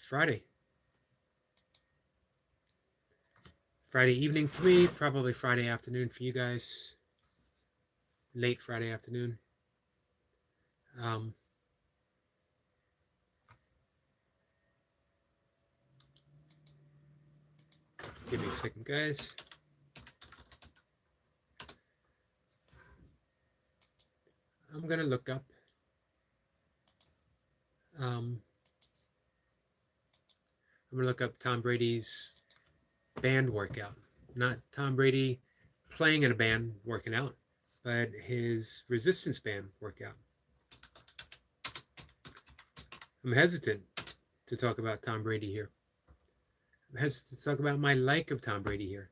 Friday. Friday evening for me, probably Friday afternoon for you guys. Late Friday afternoon. Um, Give me a second, guys. I'm going to look up I'm going to look up Tom Brady's band workout. Not Tom Brady playing in a band working out, but his resistance band workout. I'm hesitant to talk about Tom Brady here. I'm hesitant to talk about my like of Tom Brady here.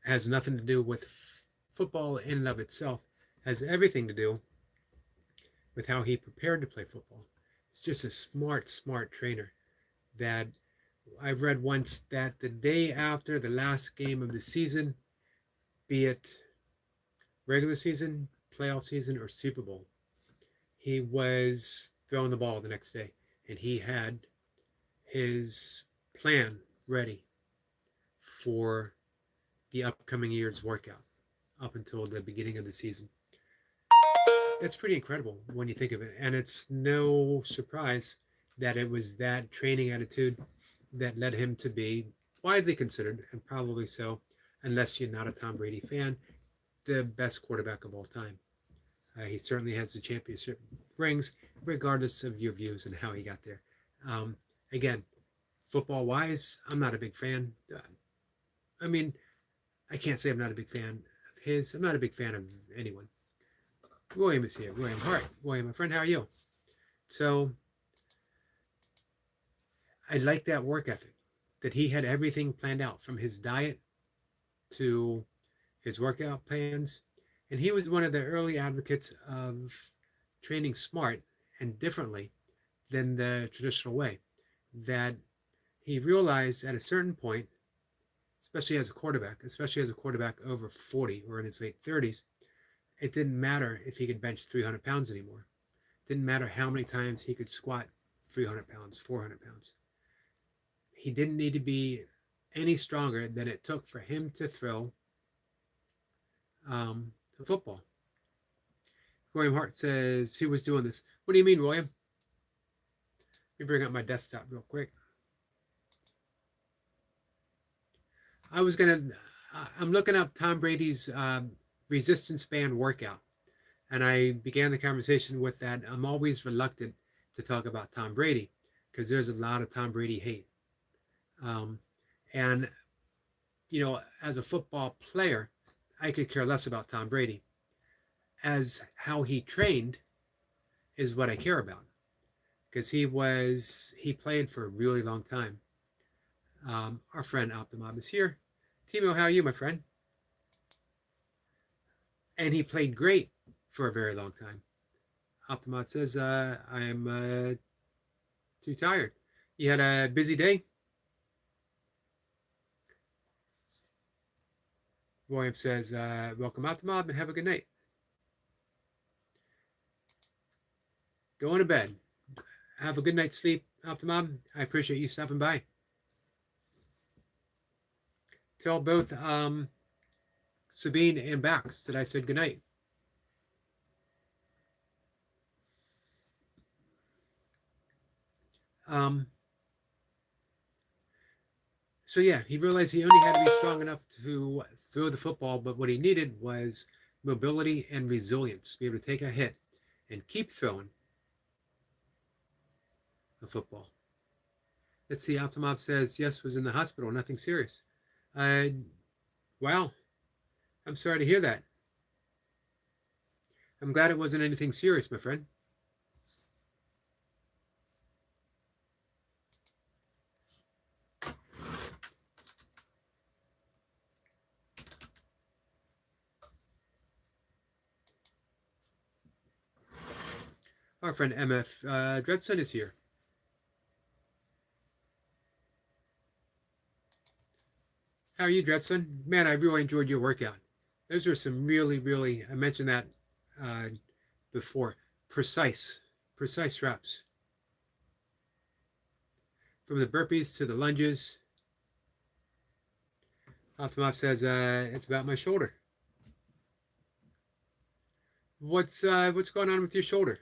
It has nothing to do with football in and of itself. It has everything to do with how he prepared to play football. He's just a smart trainer that I've read once that the day after the last game of the season, be it regular season, playoff season, or Super Bowl, he was throwing the ball the next day, and he had his plan ready for the upcoming year's workout up until the beginning of the season. That's pretty incredible when you think of it, and it's no surprise that it was that training attitude that led him to be widely considered, and probably so, unless you're not a Tom Brady fan, the best quarterback of all time. He certainly has the championship rings, regardless of your views and how he got there. Again, football-wise, I'm not a big fan. I mean, I can't say I'm not a big fan of his. I'm not a big fan of anyone. William is here. William Hart. William, my friend, how are you? So I like that work ethic, that he had everything planned out from his diet to his workout plans. And he was one of the early advocates of training smart and differently than the traditional way. That he realized at a certain point, especially as a quarterback over 40 or in his late 30s, it didn't matter if he could bench 300 pounds anymore. It didn't matter how many times he could squat 300 pounds, 400 pounds. He didn't need to be any stronger than it took for him to throw a football. William Hart says he was doing this. What do you mean, William? Let me bring up my desktop real quick. I'm looking up Tom Brady's resistance band workout. And I began the conversation with that. I'm always reluctant to talk about Tom Brady because there's a lot of Tom Brady hate. And, you know, as a football player, I could care less about Tom Brady. As how he trained is what I care about, because he played for a really long time. Our friend Optimob is here. Timo, how are you, my friend? And he played great for a very long time. Optimob says, I'm too tired. You had a busy day? William says, welcome Optimob and have a good night. Going to bed. Have a good night's sleep, Optimob. I appreciate you stopping by. Tell both Sabine and Bax that I said good night. So yeah, he realized he only had to be strong enough to throw the football, but what he needed was mobility and resilience to be able to take a hit and keep throwing a football. Let's see, Optimob says, yes, was in the hospital, nothing serious. Wow, I'm sorry to hear that. I'm glad it wasn't anything serious, my friend. Our friend MF Dredson is here. How are you, Dredson? Man, I really enjoyed your workout. Those were some really, I mentioned that before, precise reps. from the burpees to the lunges. Optimop says, it's about my shoulder. What's going on with your shoulder?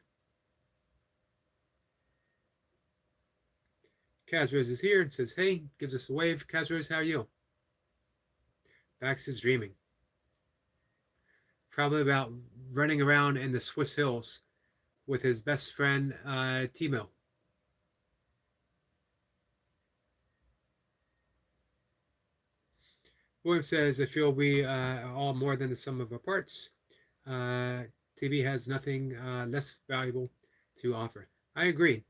Kazrose is here and says, hey, gives us a wave. Kazrose, how are you? Bax is dreaming. Probably about running around in the Swiss hills with his best friend, Timo. William says, I feel we are all more than the sum of our parts. TB has nothing less valuable to offer. I agree.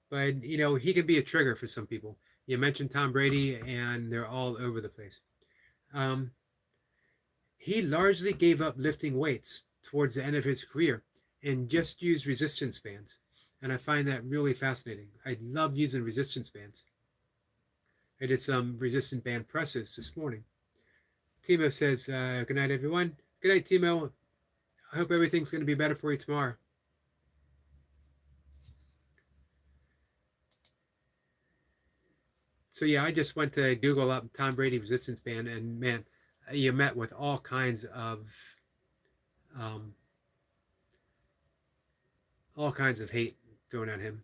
But, you know, he can be a trigger for some people. You mentioned Tom Brady, and they're all over the place. He largely gave up lifting weights towards the end of his career and just used resistance bands. And I find that really fascinating. I love using resistance bands. I did some resistance band presses this morning. Timo says, good night, everyone. Good night, Timo. I hope everything's going to be better for you tomorrow. So yeah, I just went to Google up Tom Brady resistance band, and man, you met with all kinds of hate thrown at him.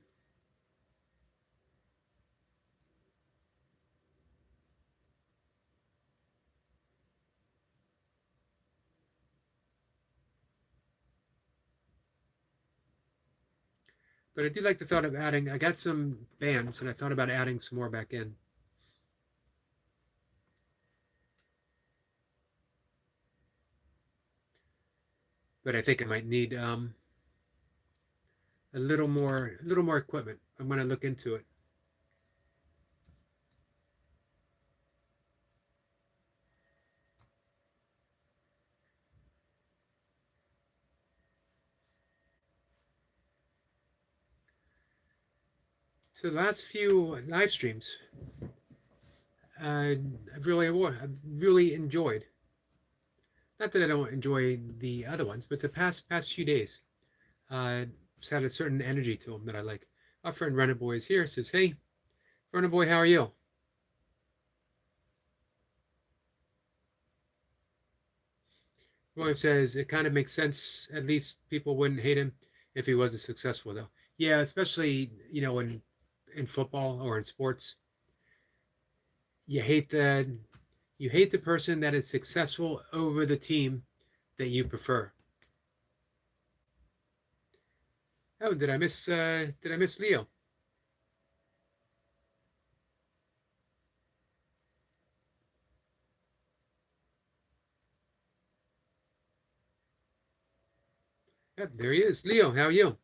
But I do like the thought of adding, I got some bands and I thought about adding some more back in. But I think I might need a little more equipment. I'm going to look into it. So the last few live streams, I've really enjoyed. Not that I don't enjoy the other ones, but the past few days, it's had a certain energy to them that I like. Our friend Runner Boy is here. Says, "Hey, Runner Boy, how are you?" William says it kind of makes sense. At least people wouldn't hate him if he wasn't successful, though. Yeah, especially in football or in sports, you hate the person that is successful over the team that you prefer. Oh, did I miss Leo? Yep, there he is. Leo, how are you?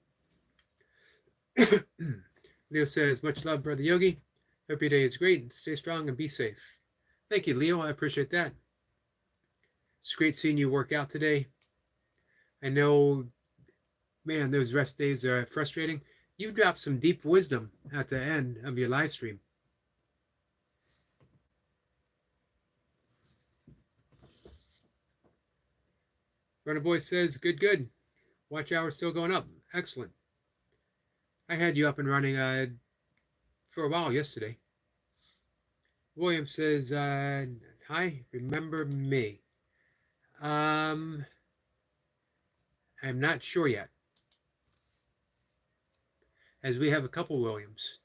Leo says, much love, Brother Yogi. Hope your day is great. Stay strong and be safe. Thank you, Leo. I appreciate that. It's great seeing you work out today. I know, man, those rest days are frustrating. You dropped some deep wisdom at the end of your live stream. Runner Boy says, good. Watch hours still going up. Excellent. I had you up and running for a while yesterday. William says, hi, remember me? I'm not sure yet, as we have a couple Williams.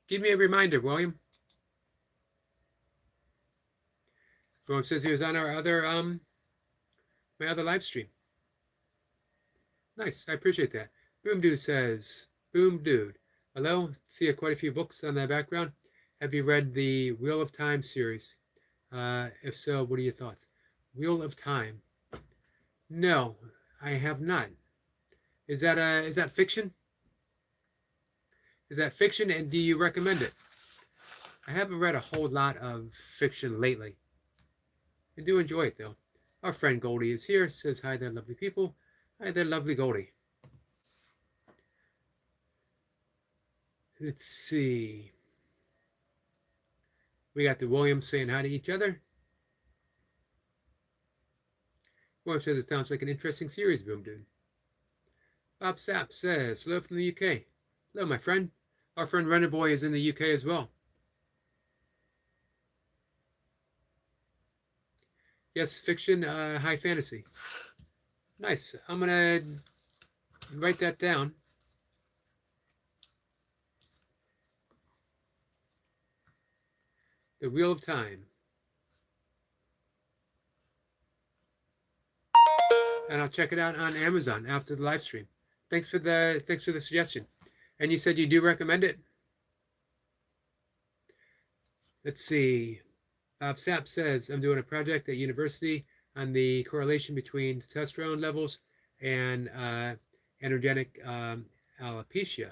Give me a reminder, William. William says he was on our other my other live stream. Nice, I appreciate that. Boom Dude says, Boom Dude. Hello, see quite a few books on the background. Have you read the Wheel of Time series? If so, what are your thoughts? Wheel of Time. No, I have not. Is that fiction? Is that fiction, and do you recommend it? I haven't read a whole lot of fiction lately. I do enjoy it, though. Our friend Goldie is here. Says, hi there, lovely people. Hi there, lovely Goldie. Let's see. We got the Williams saying hi to each other. William says it sounds like an interesting series, Boom Dude. Bob Sapp says, hello from the UK. Hello, my friend. Our friend Renner Boy is in the UK as well. Yes, fiction, high fantasy. Nice. I'm going to write that down. The Wheel of Time. And I'll check it out on Amazon after the live stream. Thanks for the suggestion. And you said you do recommend it? Let's see. Bob Sapp says, I'm doing a project at university on the correlation between testosterone levels and androgenic alopecia.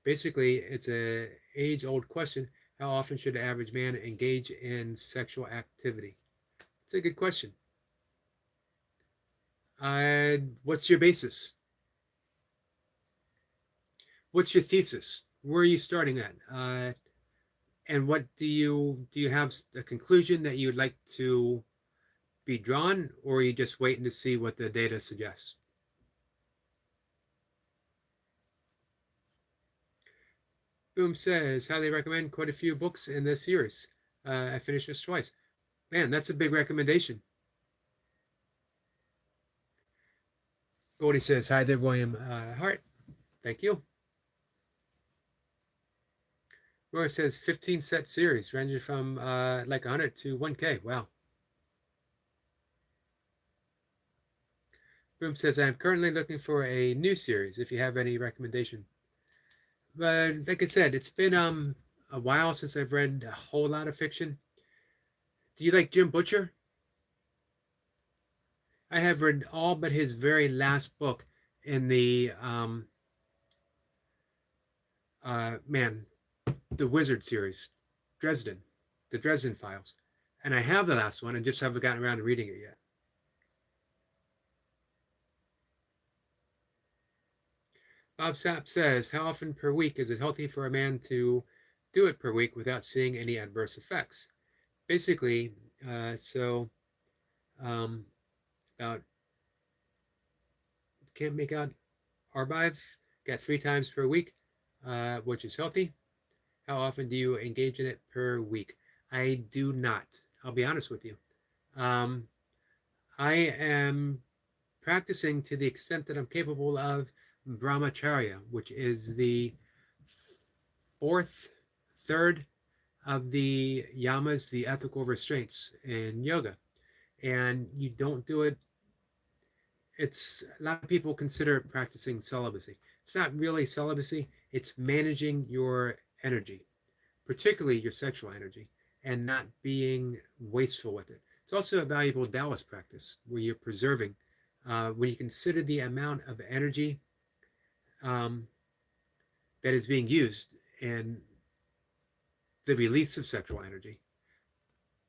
Basically, it's a age-old question. How often should the average man engage in sexual activity? It's a good question. What's your basis? What's your thesis? Where are you starting at? And what do you have a conclusion that you would like to be drawn, or are you just waiting to see what the data suggests? Boom says, highly recommend quite a few books in this series. I finished this twice. Man, that's a big recommendation. Goldie says, hi there, William Hart. Thank you. Roy says 15 set series ranging from like 100 to 1K. Wow. Boom says, I'm currently looking for a new series if you have any recommendation. But like I said, it's been a while since I've read a whole lot of fiction. Do you like Jim Butcher? I have read all but his very last book in the the Wizard series, the Dresden Files. And I have the last one and just haven't gotten around to reading it yet. Bob Sapp says, how often per week is it healthy for a man to do it per week without seeing any adverse effects? Basically, about, can't make out, Arbive, got 3 times per week, which is healthy. How often do you engage in it per week? I do not. I'll be honest with you. I am practicing to the extent that I'm capable of brahmacharya, which is the third of the yamas, the ethical restraints in yoga. And you don't do it. It's a lot of people consider practicing celibacy. It's not really celibacy. It's managing your energy, particularly your sexual energy, and not being wasteful with it. It's also a valuable Taoist practice where you're preserving. When you consider the amount of energy that is being used and the release of sexual energy.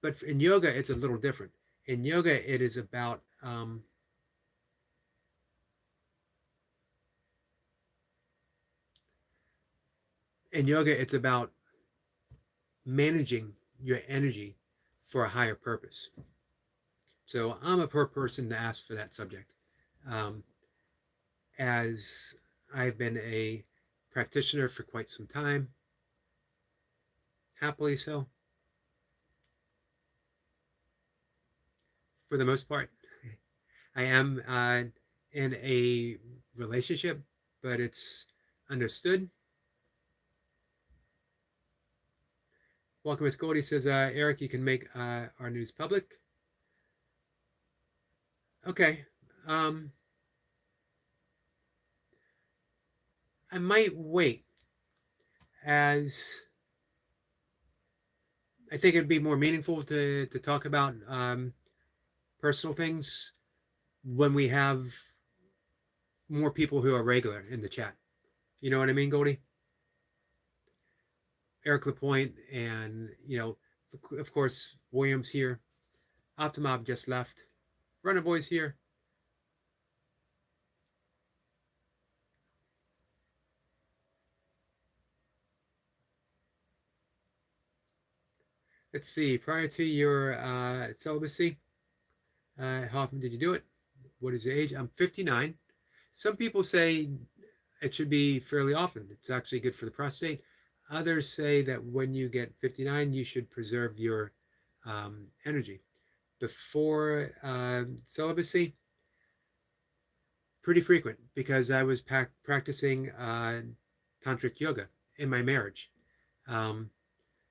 But in yoga, it's a little different. In yoga, it is about managing your energy for a higher purpose. So I'm a poor person to ask for that subject, as I've been a practitioner for quite some time, happily so, for the most part. I am in a relationship, but it's understood. Welcome with Goldie says, Eric, you can make our news public. Okay. I might wait, as I think it'd be more meaningful to talk about personal things when we have more people who are regular in the chat. You know what I mean, Goldie? Eric Lapointe, and of course, William's here. Optimob just left. Runner Boy's here. Let's see. Prior to your celibacy, how often did you do it? what is your age? I'm 59. Some people say it should be fairly often. It's actually good for the prostate. Others say that when you get 59, you should preserve your energy. Before celibacy, pretty frequent because I was practicing tantric yoga in my marriage. Um,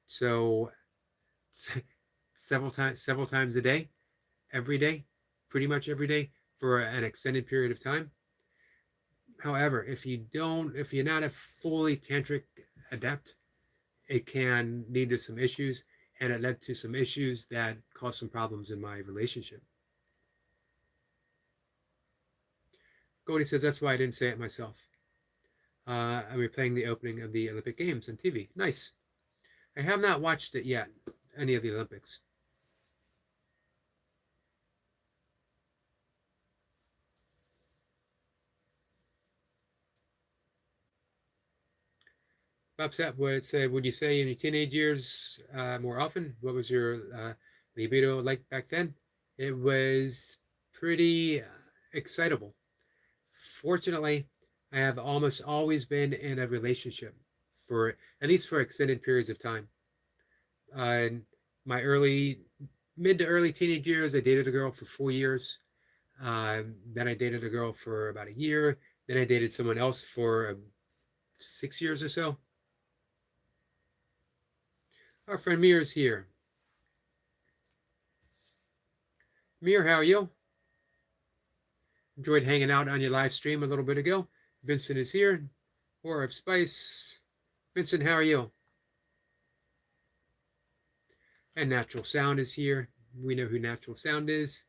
so several times a day, every day, pretty much every day for an extended period of time. However, if you're not a fully tantric adept, it can lead to some issues, and it led to some issues that caused some problems in my relationship. Goldie says, that's why I didn't say it myself. I'm replaying the opening of the Olympic Games on TV. Nice. I have not watched it yet, any of the Olympics. Bob Sapp would say, would you say in your teenage years more often? What was your libido like back then? It was pretty excitable. Fortunately, I have almost always been in a relationship for at least for extended periods of time. In my mid to early teenage years, I dated a girl for 4 years. Then I dated a girl for about a year. Then I dated someone else for 6 years or so. Our friend Mir is here. Mir, how are you? Enjoyed hanging out on your live stream a little bit ago. Vincent is here. War of Spice. Vincent, how are you? And Natural Sound is here. We know who Natural Sound is.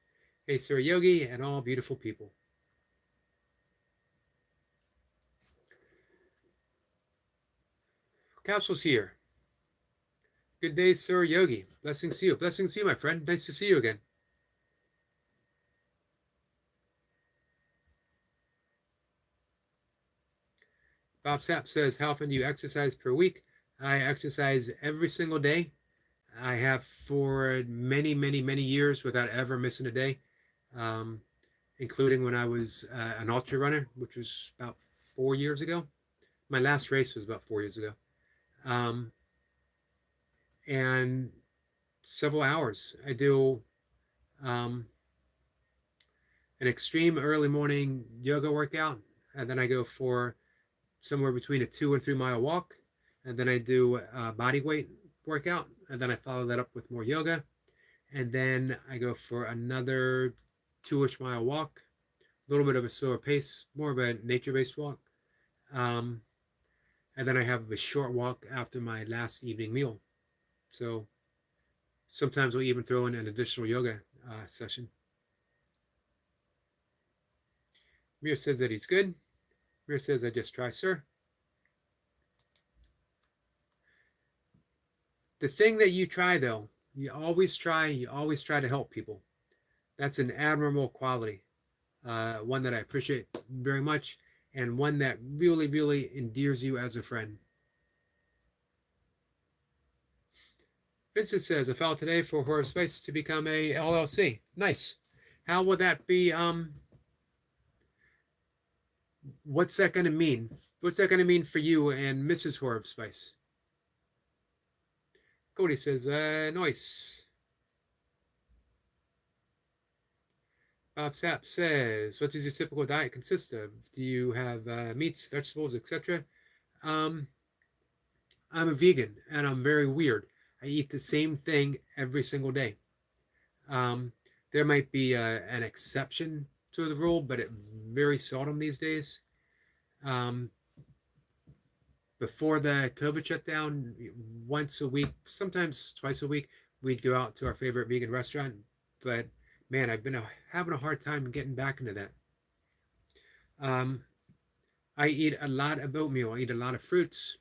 Hey, Sir Yogi, and all beautiful people. Capsule's here. Good day, Sir Yogi. Blessings to you. Blessings to you, my friend. Nice to see you again. Bob Sapp says, how often do you exercise per week? I exercise every single day. I have for many, many, many years without ever missing a day, including when I was an ultra runner, which was about 4 years ago. My last race was about 4 years ago. And several hours. I do an extreme early morning yoga workout, and then I go for somewhere between a 2 and 3 mile walk, and then I do a body weight workout, and then I follow that up with more yoga, and then I go for another 2-ish mile walk, a little bit of a slower pace, more of a nature-based walk, and then I have a short walk after my last evening meal. So sometimes we'll even throw in an additional yoga session. Mir says that he's good. Mir says, I just try, sir. The thing that you try, though, you always try to help people. That's an admirable quality, one that I appreciate very much, and one that really, really endears you as a friend. Vincent says, I filed today for Horror Space to become a LLC. Nice. How will that be? What's that going to mean? What's that going to mean for you and Mrs. Horror Spice? Cody says, nice. Bob Sapp says, what does your typical diet consist of? Do you have meats, vegetables, etc.? I'm a vegan, and I'm very weird. I eat the same thing every single day. There might be an exception to the rule, but it very seldom these days. Before the COVID shutdown, once a week, sometimes twice a week, we'd go out to our favorite vegan restaurant. But man, I've been having a hard time getting back into that. I eat a lot of oatmeal. I eat a lot of fruits.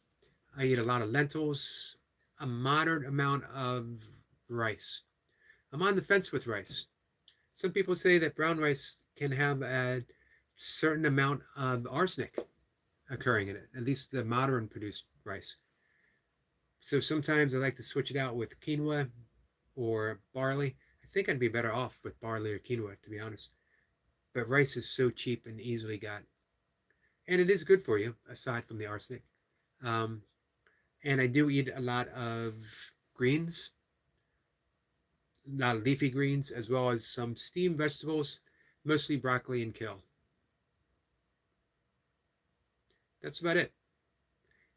I eat a lot of lentils, a moderate amount of rice. I'm on the fence with rice. Some people say that brown rice can have a certain amount of arsenic occurring in it, at least the modern produced rice. So sometimes I like to switch it out with quinoa or barley. I think I'd be better off with barley or quinoa, to be honest. but rice is so cheap and easily got. And it is good for you, aside from the arsenic. Um, and I do eat a lot of greens, a lot of leafy greens, as well as some steamed vegetables, mostly broccoli and kale. That's about it.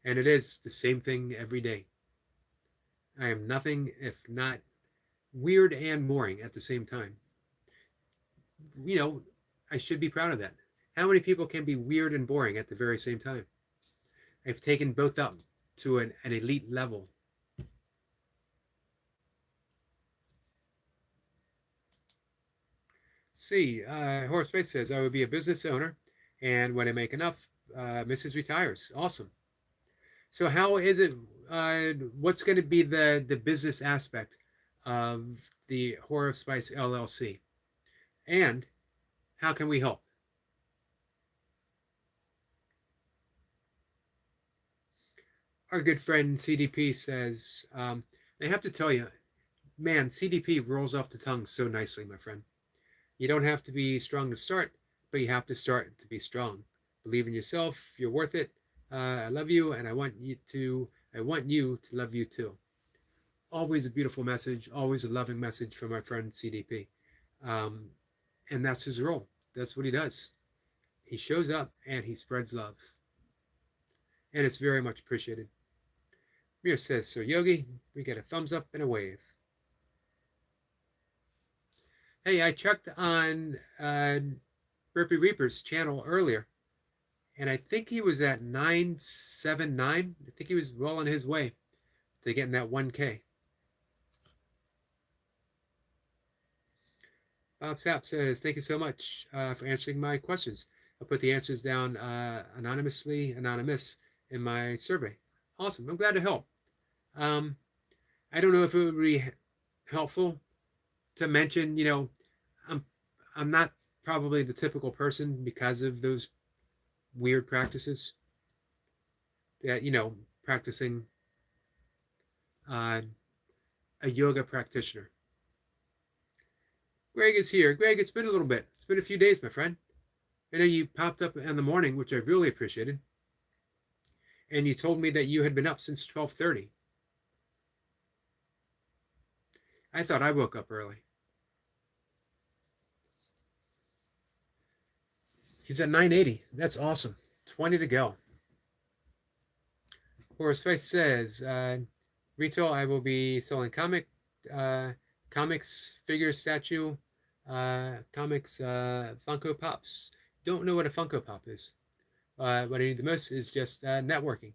And it is the same thing every day. I am nothing if not weird and boring at the same time. You know, I should be proud of that. How many people can be weird and boring at the very same time? I've taken both up to an elite level. See, Horace Bates says, I would be a business owner, and when I make enough, Mrs. retires. Awesome. So how is it, what's going to be the business aspect of the Horror of Spice LLC? And how can we help? Our good friend CDP says, I have to tell you, man, CDP rolls off the tongue so nicely, my friend. You don't have to be strong to start, but you have to start to be strong. Believe in yourself. You're worth it. I love you, and I want you to love you too. Always a beautiful message. Always a loving message from my friend CDP, and that's his role. That's what he does. He shows up and he spreads love, and it's very much appreciated. Mia says, "So Yogi, we get a thumbs up and a wave." Hey, I checked on Burpee Reaper's channel earlier, and I think he was at 979. I think he was well on his way to getting that 1K. Bob Sapp says, thank you so much for answering my questions. I'll put the answers down anonymous, in my survey. Awesome. I'm glad to help. I don't know if it would be helpful to mention, I'm not probably the typical person because of those weird practices that, practicing a yoga practitioner. Greg is here. Greg, it's been a little bit. It's been a few days, my friend. I know you popped up in the morning, which I really appreciated. And you told me that you had been up since 12:30. I thought I woke up early. He's at 980. That's awesome. 20 to go. Horace Face says, retail, I will be selling comics, figures, statue, comics, Funko Pops. Don't know what a Funko Pop is. What I need the most is just networking.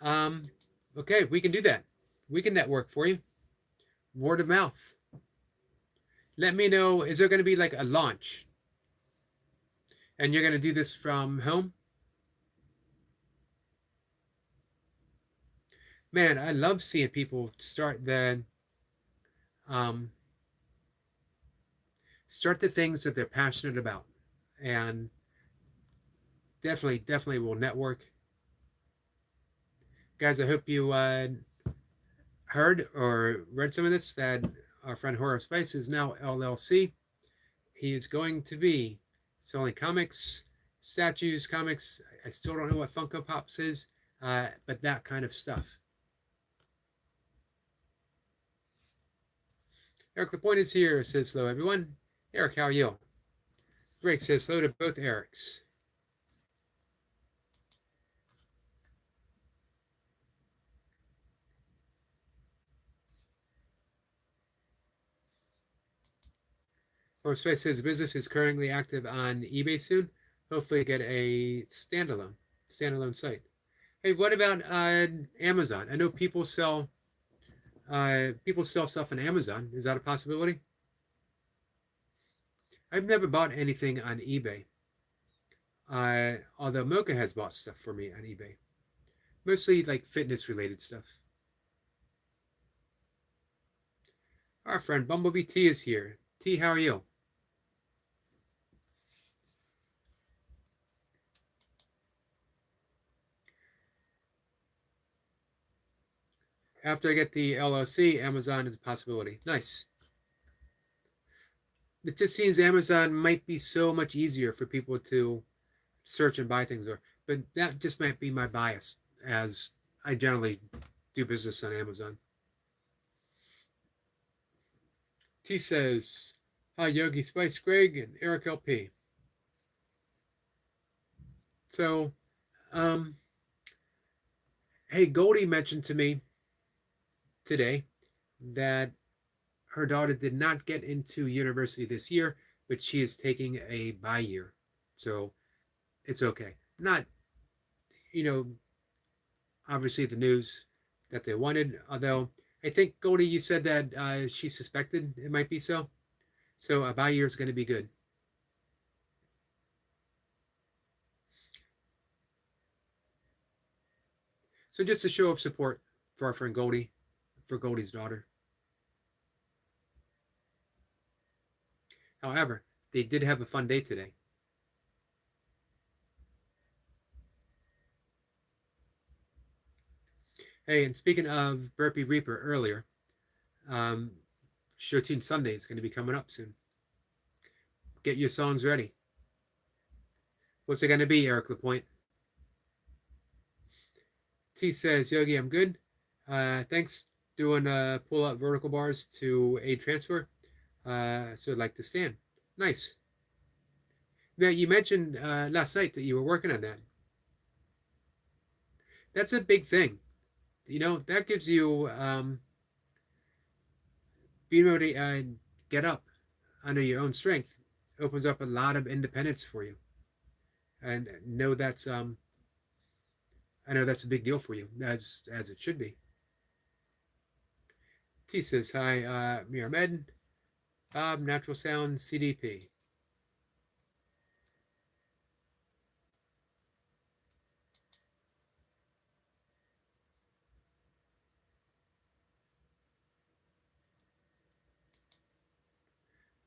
Okay, we can do that. We can network for you. Word of mouth. Let me know, is there going to be like a launch? And you're going to do this from home? Man, I love seeing people start the things that they're passionate about, and definitely will network. Guys, I hope you heard or read some of this, that our friend Horror Spice is now LLC. He is going to be selling comics, statues, comics. I still don't know what Funko Pops is, but that kind of stuff. Eric Lapointe is here, says hello everyone. Eric, how are you? Greg says hello to both Erics. Horse Space says the business is currently active on eBay soon. Hopefully get a standalone site. Hey, what about Amazon? I know people sell stuff on Amazon. Is that a possibility? I've never bought anything on eBay. Although Mocha has bought stuff for me on eBay. Mostly like fitness related stuff. Our friend Bumblebee T is here. T, how are you? After I get the LLC, Amazon is a possibility. Nice. It just seems Amazon might be so much easier for people to search and buy things, or but that just might be my bias, as I generally do business on Amazon. T says, "Hi Yogi, Spice, Greg, and Eric LP." So, um, hey, Goldie mentioned to me today that her daughter did not get into university this year, but she is taking a bi year, so it's okay. Not, you know, obviously the news that they wanted. Although I think Goldie, you said that she suspected it might be so. So a bi year is going to be good. So just a show of support for our friend Goldie, for Goldie's daughter. However, they did have a fun day today. Hey, and speaking of Burpee Reaper earlier, um, Show Tune Sunday is going to be coming up soon. Get your songs ready. What's it going to be, Eric Lapointe? T says, Yogi, I'm good. Thanks. Doing pull up vertical bars to aid transfer. So I'd like to stand. Nice. Now, you mentioned last night that you were working on that. That's a big thing. That gives you being able to get up under your own strength opens up a lot of independence for you. And I know that's a big deal for you, as it should be. T says, hi, Miramed, Bob, Natural Sound, CDP.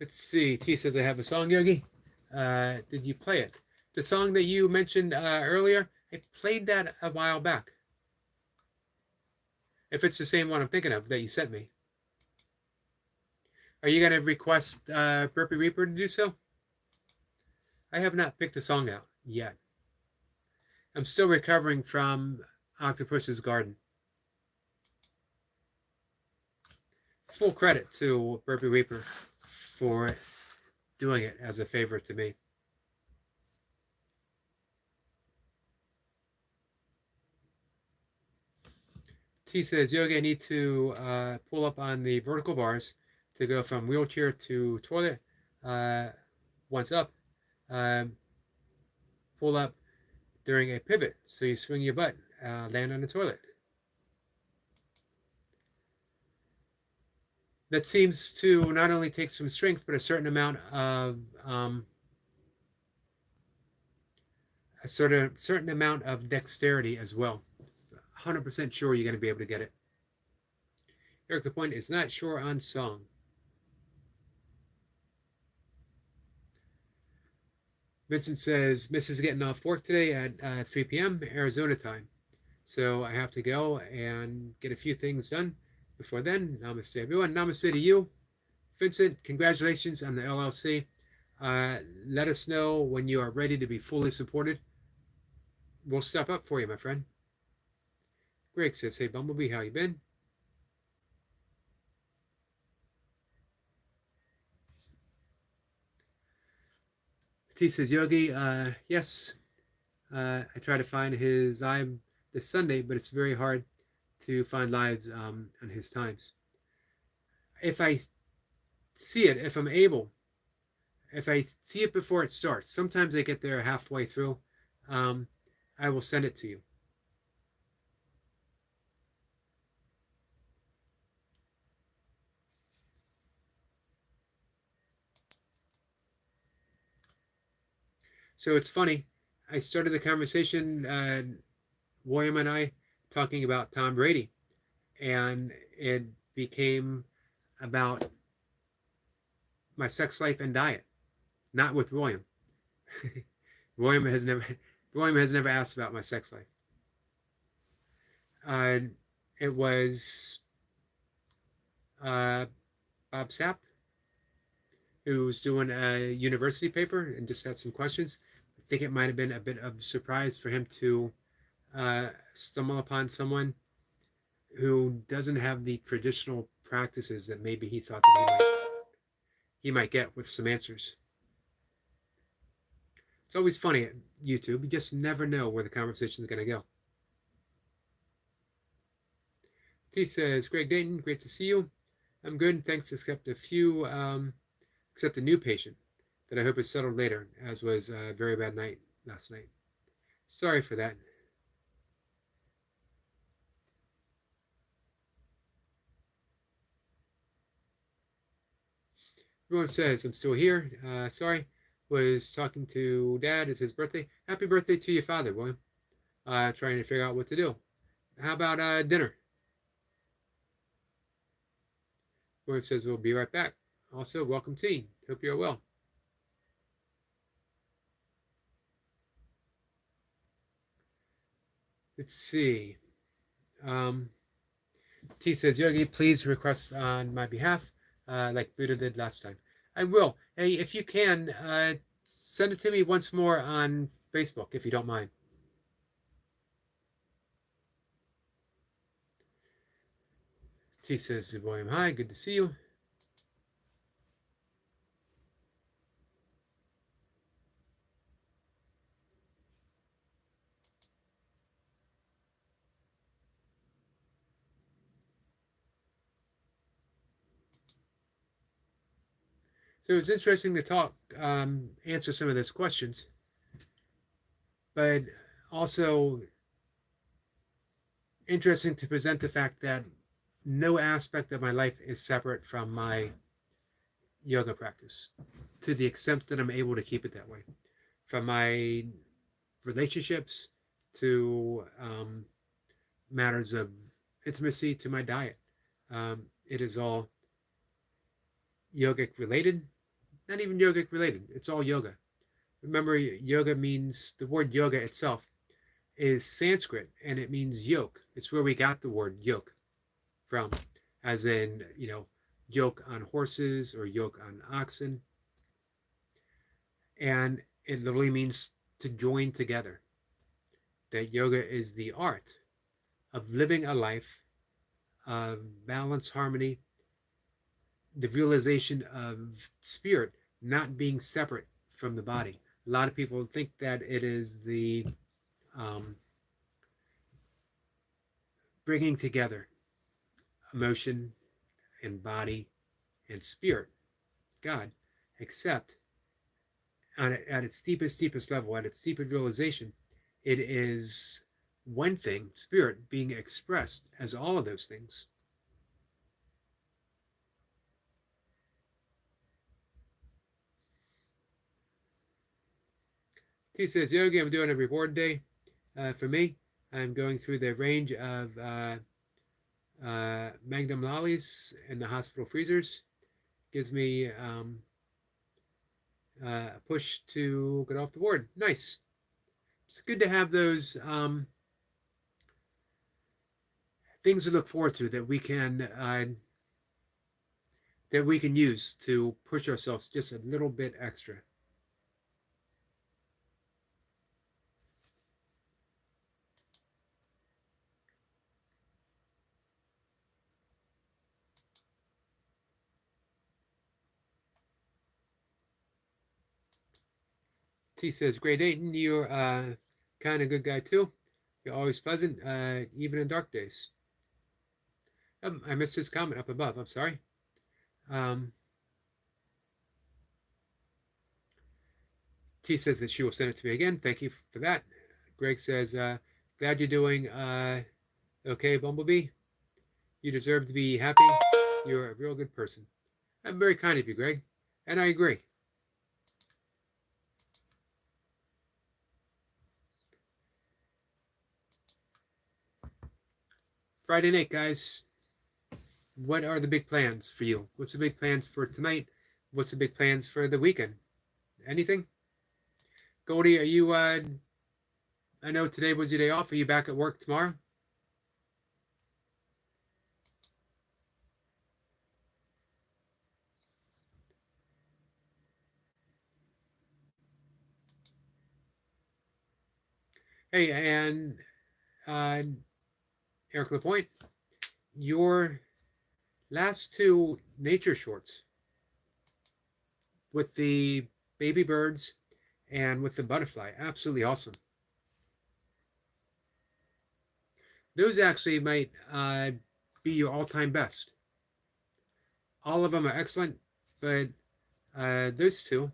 Let's see. T says, I have a song, Yogi. Did you play it? The song that you mentioned earlier, I played that a while back. If it's the same one I'm thinking of that you sent me. Are you going to request Burpee Reaper to do so? I have not picked a song out yet. I'm still recovering from Octopus's Garden. Full credit to Burpee Reaper for doing it as a favor to me. T says, Yogi, I need to pull up on the vertical bars to go from wheelchair to toilet. Once up, pull up during a pivot. So you swing your butt, land on the toilet. That seems to not only take some strength, but a certain amount of dexterity as well. 100% sure you're going to be able to get it. Eric Lapointe is not sure on song. Vincent says, Mrs. getting off work today at 3 p.m. Arizona time. So I have to go and get a few things done. Before then, namaste, everyone. Namaste to you. Vincent, congratulations on the LLC. Let us know when you are ready to be fully supported. We'll step up for you, my friend. Greg says, hey, Bumblebee, how you been? T says, Yogi, yes. I try to find his live this Sunday, but it's very hard to find lives on his times. If I see it, if I see it before it starts, sometimes I get there halfway through, I will send it to you. So it's funny. I started the conversation, William and I, talking about Tom Brady, and it became about my sex life and diet, not with William. William has never asked about my sex life. It was Bob Sapp who was doing a university paper and just had some questions. I think it might have been a bit of a surprise for him to stumble upon someone who doesn't have the traditional practices that maybe he thought that he might get with some answers. It's always funny at YouTube. You just never know where the conversation is going to go. T says, Greg Dayton, great to see you. I'm good, thanks, except a new patient that I hope is settled later, as was a very bad night last night. Sorry for that. Everyone says, I'm still here. Sorry. Was talking to Dad. It's his birthday. Happy birthday to your father, boy. Trying to figure out what to do. How about dinner? William says, we'll be right back. Also, welcome tea. Hope you're well. Let's see. T says, Yogi, please request on my behalf, like Buddha did last time. I will. Hey, if you can, send it to me once more on Facebook, if you don't mind. T says, William, hi, good to see you. So it's interesting to talk, answer some of those questions, but also interesting to present the fact that no aspect of my life is separate from my yoga practice, to the extent that I'm able to keep it that way. From my relationships to matters of intimacy to my diet. It is all yogic related, not even yogic related. It's all yoga. Remember, yoga means, the word yoga itself is Sanskrit and it means yoke. It's where we got the word yoke from, as in, yoke on horses or yoke on oxen. And it literally means to join together. That yoga is the art of living a life of balance, harmony, the realization of spirit not being separate from the body. A lot of people think that it is the bringing together emotion and body and spirit, God, except at its deepest level, at its deepest realization, it is one thing, spirit, being expressed as all of those things. T says, Yogi, I'm doing a reward day. For me, I'm going through the range of Magnum lollies in the hospital freezers. Gives me a push to get off the board. Nice. It's good to have those things to look forward to that we can use to push ourselves just a little bit extra. T says, Great Dayton, you're kind of good guy too. You're always pleasant, even in dark days. I missed his comment up above. I'm sorry. T says that she will send it to me again. Thank you for that. Greg says, glad you're doing okay, Bumblebee. You deserve to be happy. You're a real good person. I'm very kind of you, Greg. And I agree. Friday night, guys. What are the big plans for you? What's the big plans for tonight? What's the big plans for the weekend? Anything? Goldie, are you, I know today was your day off. Are you back at work tomorrow? Hey, and uh, Eric Lapointe, your last two nature shorts with the baby birds and with the butterfly, absolutely awesome. Those actually might be your all-time best. All of them are excellent, but those two.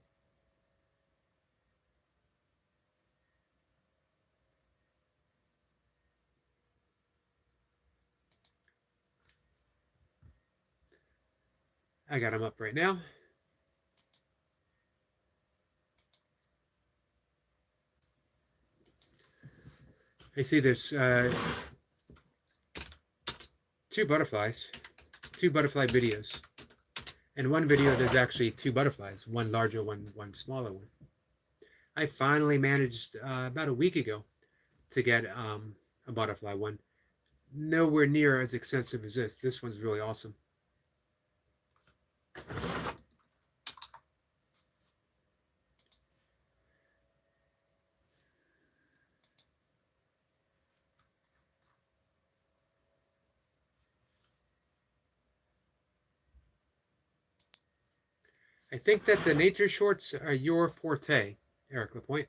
I got them up right now. I see there's two butterfly videos. In one video, there's actually two butterflies, one larger, one smaller one. I finally managed about a week ago to get a butterfly one. Nowhere near as extensive as this. This one's really awesome. I think that the nature shorts are your forte, Eric Lapointe.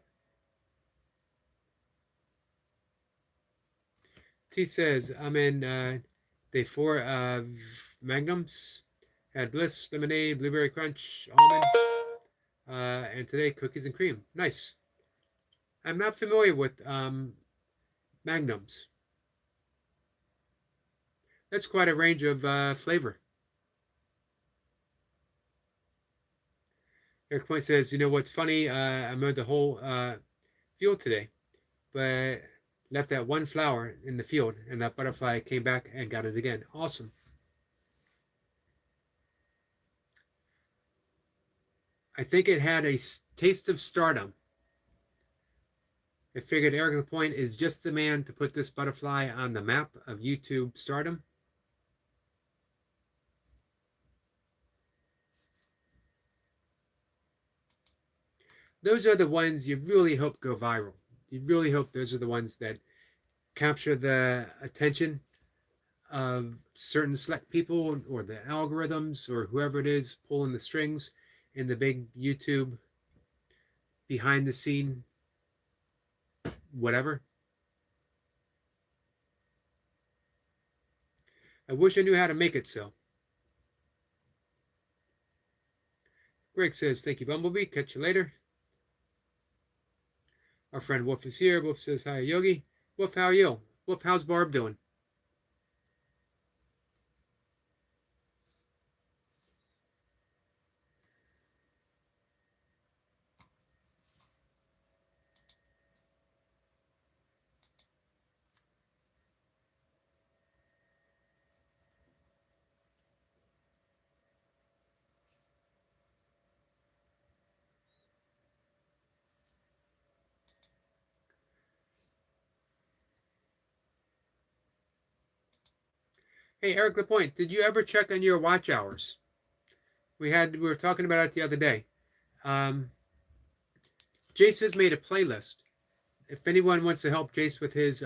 T says, I'm in day 4 of Magnums. Had Bliss, Lemonade, Blueberry Crunch, Almond, and today cookies and cream. Nice. I'm not familiar with Magnums. That's quite a range of flavor. Eric Point says, you know what's funny? I mowed the whole field today, but left that one flower in the field, and that butterfly came back and got it again. Awesome. I think it had a taste of stardom. I figured Eric Lapointe is just the man to put this butterfly on the map of YouTube stardom. Those are the ones you really hope go viral. You really hope those are the ones that capture the attention of certain select people or the algorithms or whoever it is pulling the strings in the big YouTube behind the scene whatever. I wish I knew how to make it so. Greg says, thank you, Bumblebee. Catch you later. Our friend Wolf is here. Wolf says, hi, Yogi. Wolf, how are you? Wolf, how's Barb doing? Hey, Eric Lapointe, did you ever check on your watch hours? We were talking about it the other day. Jace has made a playlist. If anyone wants to help Jace with his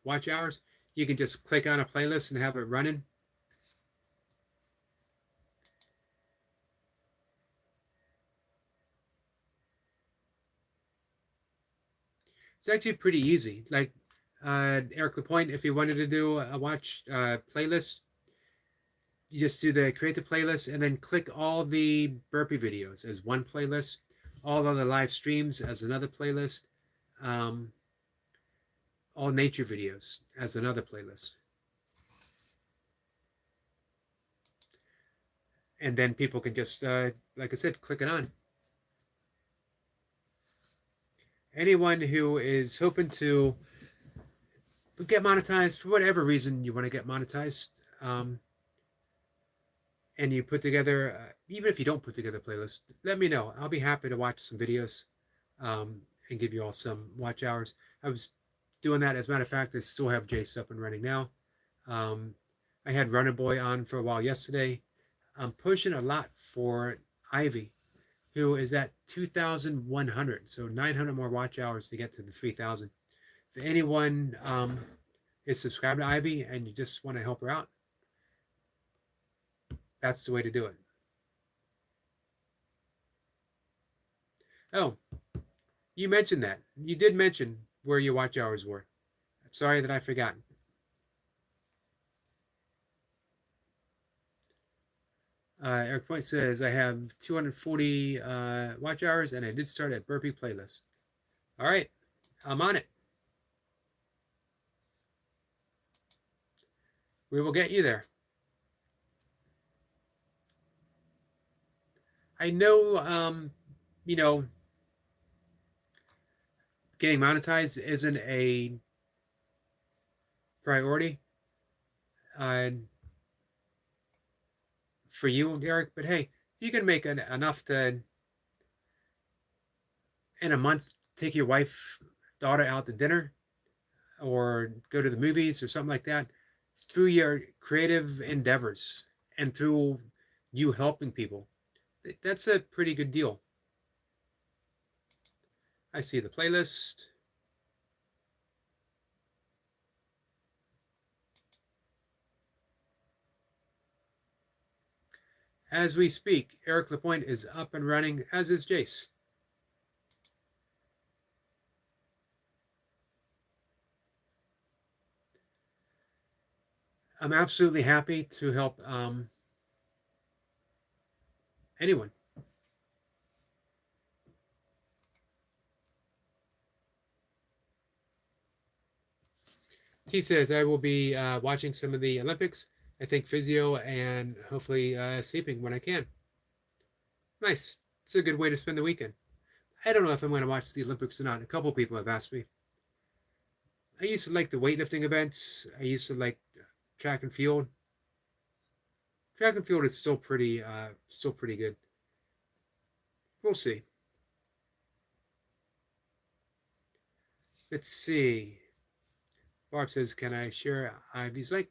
watch hours, you can just click on a playlist and have it running. It's actually pretty easy. Like Eric Lapointe, if you wanted to do a watch playlist, you just create the playlist and then click all the burpee videos as one playlist, all other live streams as another playlist, all nature videos as another playlist. And then people can just, like I said, click it on. Anyone who is hoping to get monetized for whatever reason you want to get monetized, and you put together, even if you don't put together a playlist, let me know. I'll be happy to watch some videos and give you all some watch hours. I was doing that. As a matter of fact, I still have Jace up and running now. I had Runner Boy on for a while yesterday. I'm pushing a lot for Ivy, who is at 2,100. So 900 more watch hours to get to the 3,000. If anyone is subscribed to Ivy and you just want to help her out, that's the way to do it. Oh, you mentioned that. You did mention where your watch hours were. I'm sorry that I forgot. Eric Point says, I have 240 watch hours and I did start at Burpee playlist. All right, I'm on it. We will get you there. I know, getting monetized isn't a priority for you, Eric, but hey, if you can make enough to, in a month, take your wife, daughter out to dinner or go to the movies or something like that, through your creative endeavors and through you helping people, that's a pretty good deal. I see the playlist. As we speak, Eric Lapointe is up and running, as is Jace. I'm absolutely happy to help anyone. T says, I will be watching some of the Olympics. I think physio and hopefully sleeping when I can. Nice. It's a good way to spend the weekend. I don't know if I'm going to watch the Olympics or not. A couple people have asked me. I used to like the weightlifting events. I used to like track and field. Track and field is still pretty good. We'll see. Let's see. Barb says, can I share Ivy's link?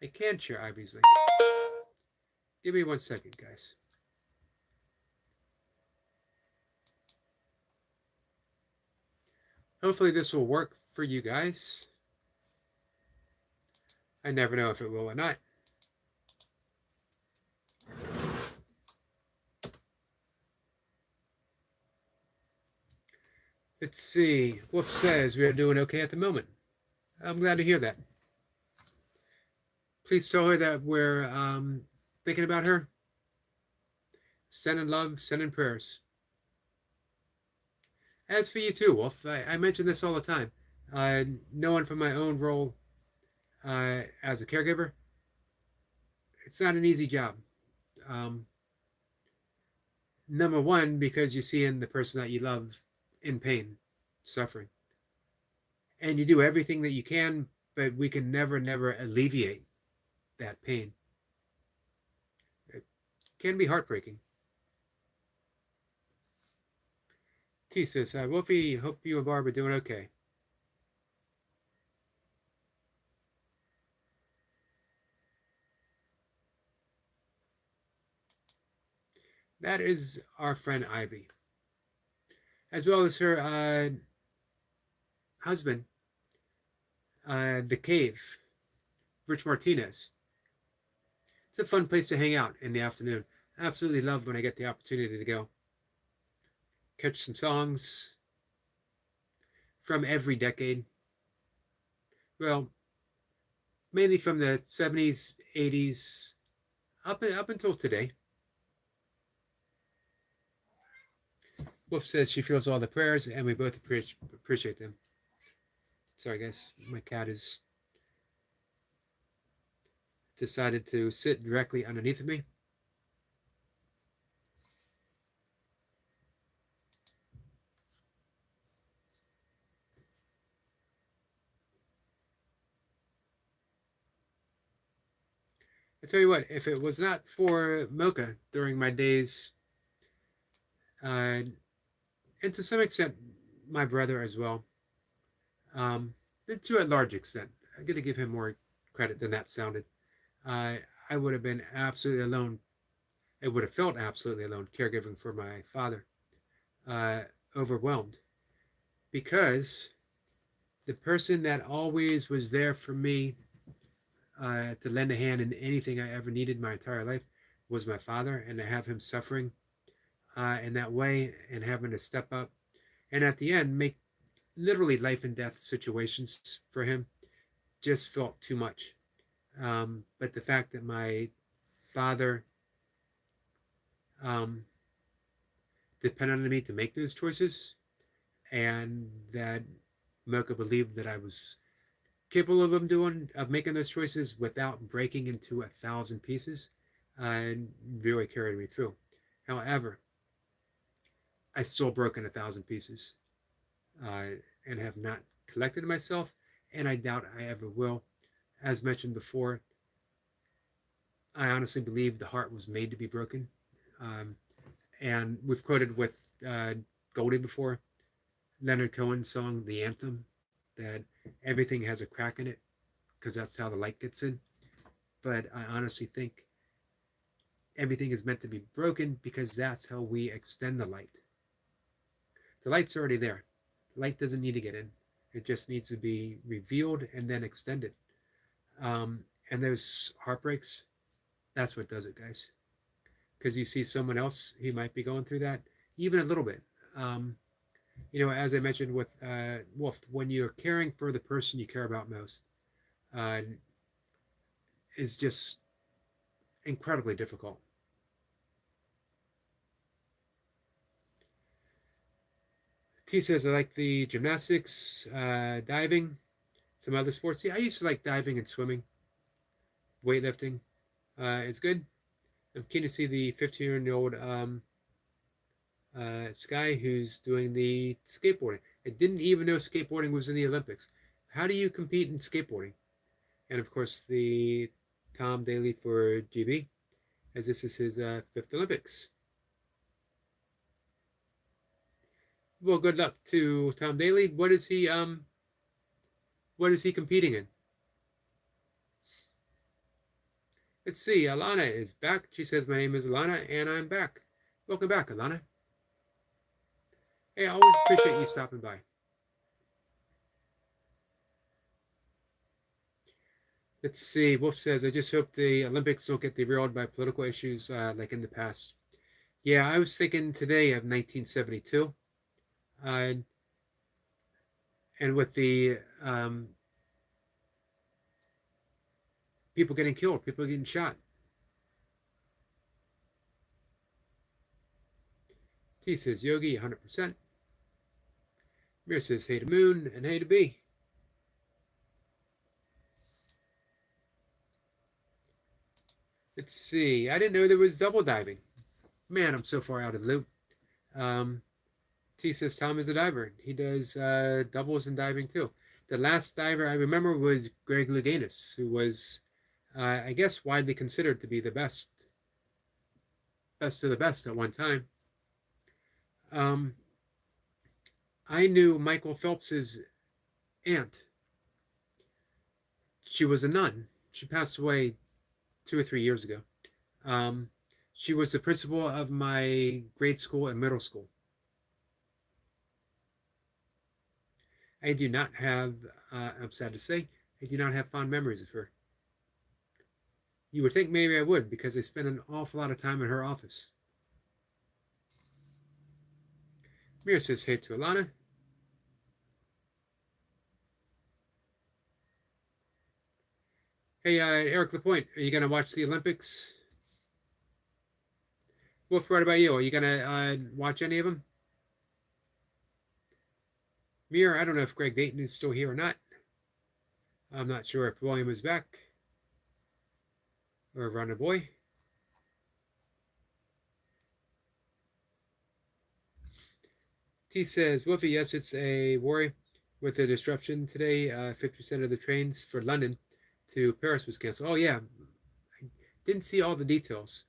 I can share Ivy's link. Give me 1 second, guys. Hopefully this will work for you guys. I never know if it will or not. Let's see. Wolf says we are doing okay at the moment. I'm glad to hear that. Please tell her that we're thinking about her. Sending love, sending prayers. As for you too, Wolf, I mention this all the time. Knowing from my own role as a caregiver, it's not an easy job. Number one, because you see in the person that you love in pain, suffering. And you do everything that you can, but we can never alleviate that pain. It can be heartbreaking. T says, Wolfie, hope you and Barb are doing okay. That is our friend Ivy, as well as her husband, The Cave, Rich Martinez. It's a fun place to hang out in the afternoon. I absolutely love when I get the opportunity to go. Catch some songs from every decade. Well, mainly from the 70s, 80s, up until today. Wolf says she feels all the prayers, and we both appreciate them. Sorry, guys. My cat has decided to sit directly underneath of me. I tell you what, if it was not for Mocha during my days, and to some extent my brother as well, to a large extent, I'm going to give him more credit than that sounded, I would have been absolutely alone. I would have felt absolutely alone caregiving for my father, overwhelmed, because The person that always was there for me to lend a hand in anything I ever needed my entire life was my father, and to have him suffering in that way and having to step up and at the end make literally life and death situations for him just felt too much. But the fact that my father um, depended on me to make those choices, and that Mocha believed that I was capable of making those choices without breaking into 1,000 pieces, and really carried me through. However, I still broke in 1,000 pieces, uh, and have not collected myself, and I doubt I ever will. As mentioned before, I honestly believe the heart was made to be broken. Um, and we've quoted with Goldie before, Leonard Cohen's song, The Anthem, that everything has a crack in it because that's how the light gets in. But I honestly think everything is meant to be broken because that's how we extend the light. The light's already there. Light doesn't need to get in. It just needs to be revealed and then extended. And those heartbreaks, that's what does it, guys. Because you see someone else who might be going through that, even a little bit. Um, as I mentioned with Wolf, when you're caring for the person you care about most, uh, is just incredibly difficult. T says, I like the gymnastics, diving, some other sports. Yeah, I used to like diving and swimming. Weightlifting is good. I'm keen to see the 15-year-old this guy who's doing the skateboarding. I didn't even know skateboarding was in the Olympics. How do you compete in skateboarding? And of course, the Tom Daly for GB, as this is his fifth Olympics. Well, good luck to Tom Daly. What is he competing in? Let's see. Alana is back. She says, "My name is Alana, and I'm back." Welcome back, Alana. Hey, I always appreciate you stopping by. Let's see. Wolf says, "I just hope the Olympics don't get derailed by political issues like in the past." Yeah, I was thinking today of 1972, uh, and with the people getting killed, people getting shot. T says, Yogi, 100%. Mir says, hey to Moon, and hey to B. Let's see. I didn't know there was double diving. Man, I'm so far out of the loop. Um, T says, Tom is a diver. He does doubles and diving too. The last diver I remember was Greg Louganis, who was, I guess, widely considered to be the best of the best at one time. Um, I knew Michael Phelps's aunt. She was a nun. She passed away 2 or 3 years ago. Um, she was the principal of my grade school and middle school. I do not have, I'm sad to say, I do not have fond memories of her. You would think maybe I would because I spent an awful lot of time in her office. Mira says hey to Alana. Hey, Eric Lapointe, are you going to watch the Olympics? Wolf, what about you? Are you going to watch any of them? Mira, I don't know if Greg Dayton is still here or not. I'm not sure if William is back or Ronda Boy. T says, Wolfie, yes, it's a worry with the disruption today. 50% of the trains for London to Paris was canceled. Oh, yeah. I didn't see all the details,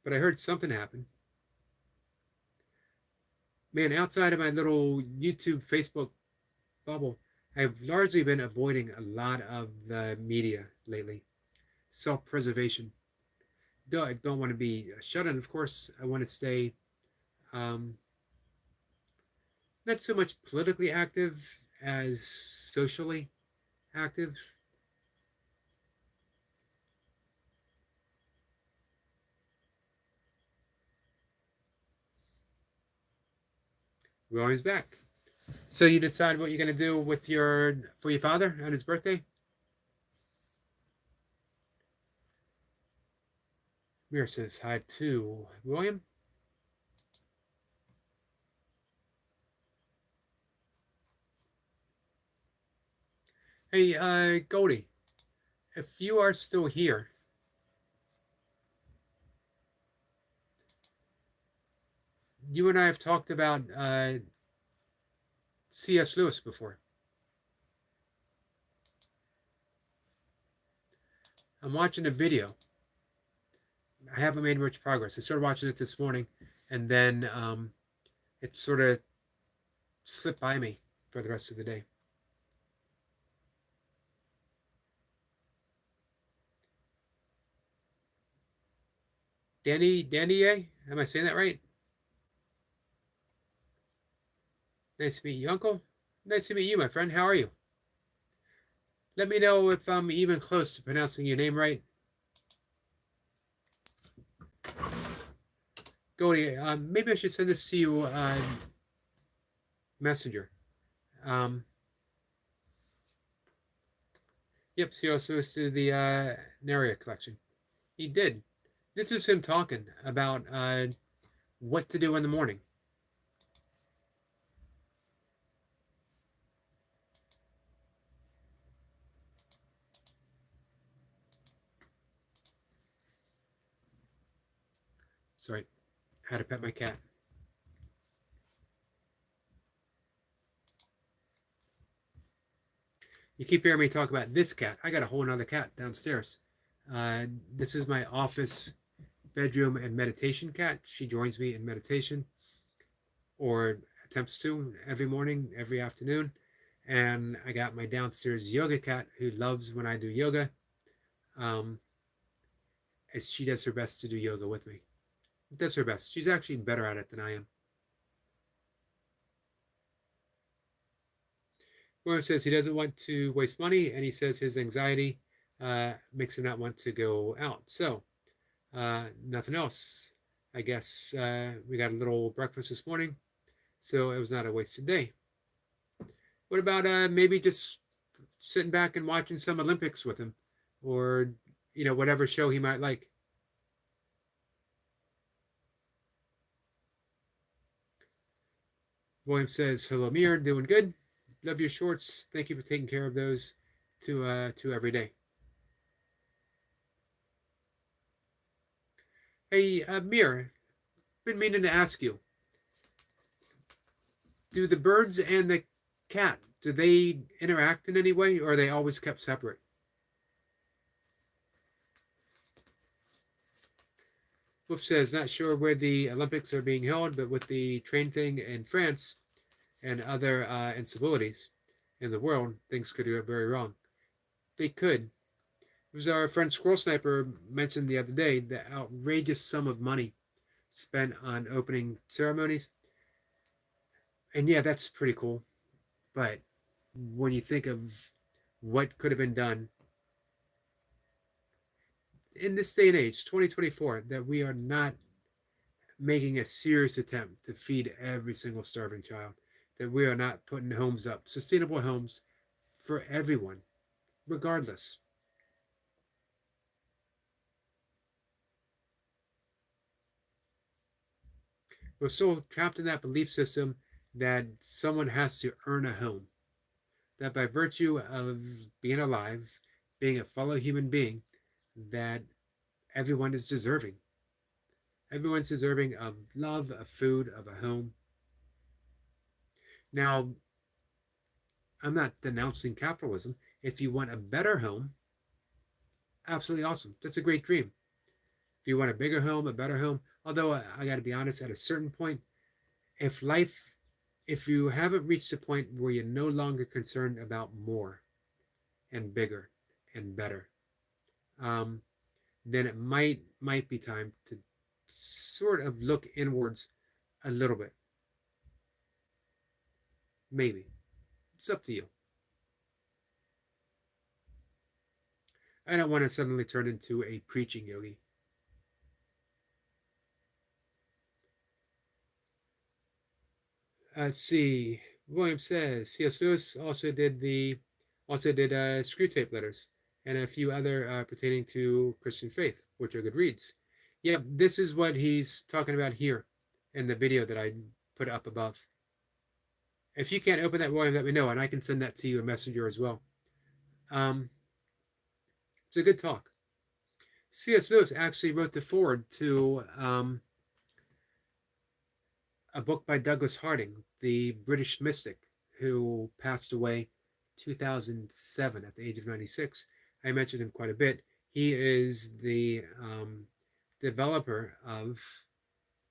but I heard something happened. Man, outside of my little YouTube, Facebook bubble, I've largely been avoiding a lot of the media lately. Self-preservation. I don't want to be shut in, of course. I want to stay um, not so much politically active as socially active. William's back. So you decide what you're going to do with for your father on his birthday? Mir says hi to William. Hey, Goldie, if you are still here, you and I have talked about C.S. Lewis before. I'm watching a video. I haven't made much progress. I started watching it this morning, and then it sort of slipped by me for the rest of the day. Danny, am I saying that right? Nice to meet you, Uncle. Nice to meet you, my friend. How are you? Let me know if I'm even close to pronouncing your name right. Goldie, maybe I should send this to you Messenger. Yep, he also was to the Naria collection. He did. This is him talking about what to do in the morning. Sorry, how to pet my cat. You keep hearing me talk about this cat. I got a whole other cat downstairs. This is my office, bedroom, and meditation cat. She joins me in meditation, or attempts to, every morning, every afternoon. And I got my downstairs yoga cat who loves when I do yoga. As she does her best to do yoga with me. Does her best. She's actually better at it than I am. William says he doesn't want to waste money, and he says his anxiety makes him not want to go out. So, nothing else. I guess we got a little breakfast this morning, so it was not a wasted day. What about maybe just sitting back and watching some Olympics with him, or whatever show he might like? William says, hello, Mir, doing good. Love your shorts. Thank you for taking care of those to every day. Hey, Mir, been meaning to ask you. Do the birds and the cat, do they interact in any way, or are they always kept separate? Wolf says, not sure where the Olympics are being held, but with the train thing in France and other instabilities in the world, things could go very wrong. They could. It was our friend Squirrel Sniper mentioned the other day the outrageous sum of money spent on opening ceremonies. And yeah, that's pretty cool. But when you think of what could have been done in this day and age, 2024, that we are not making a serious attempt to feed every single starving child, that we are not putting homes up, sustainable homes for everyone, regardless. We're still trapped in that belief system that someone has to earn a home, that by virtue of being alive, being a fellow human being, that everyone is deserving. Everyone's deserving of love, of food, of a home. Now, I'm not denouncing capitalism. If you want a better home, absolutely awesome. That's a great dream. If you want a bigger home, a better home, although I got to be honest, at a certain point, if you haven't reached a point where you're no longer concerned about more and bigger and better, then it might be time to sort of look inwards a little bit. Maybe. It's up to you. I don't want to suddenly turn into a preaching yogi. Let's see. William says C.S. Lewis also did Screw Tape Letters and a few other pertaining to Christian faith, which are good reads. Yep, this is what he's talking about here in the video that I put up above. If you can't open that, William, let me know, and I can send that to you in Messenger as well. It's a good talk. C.S. Lewis actually wrote the foreword to a book by Douglas Harding, the British mystic who passed away 2007 at the age of 96. I mentioned him quite a bit. He is the developer of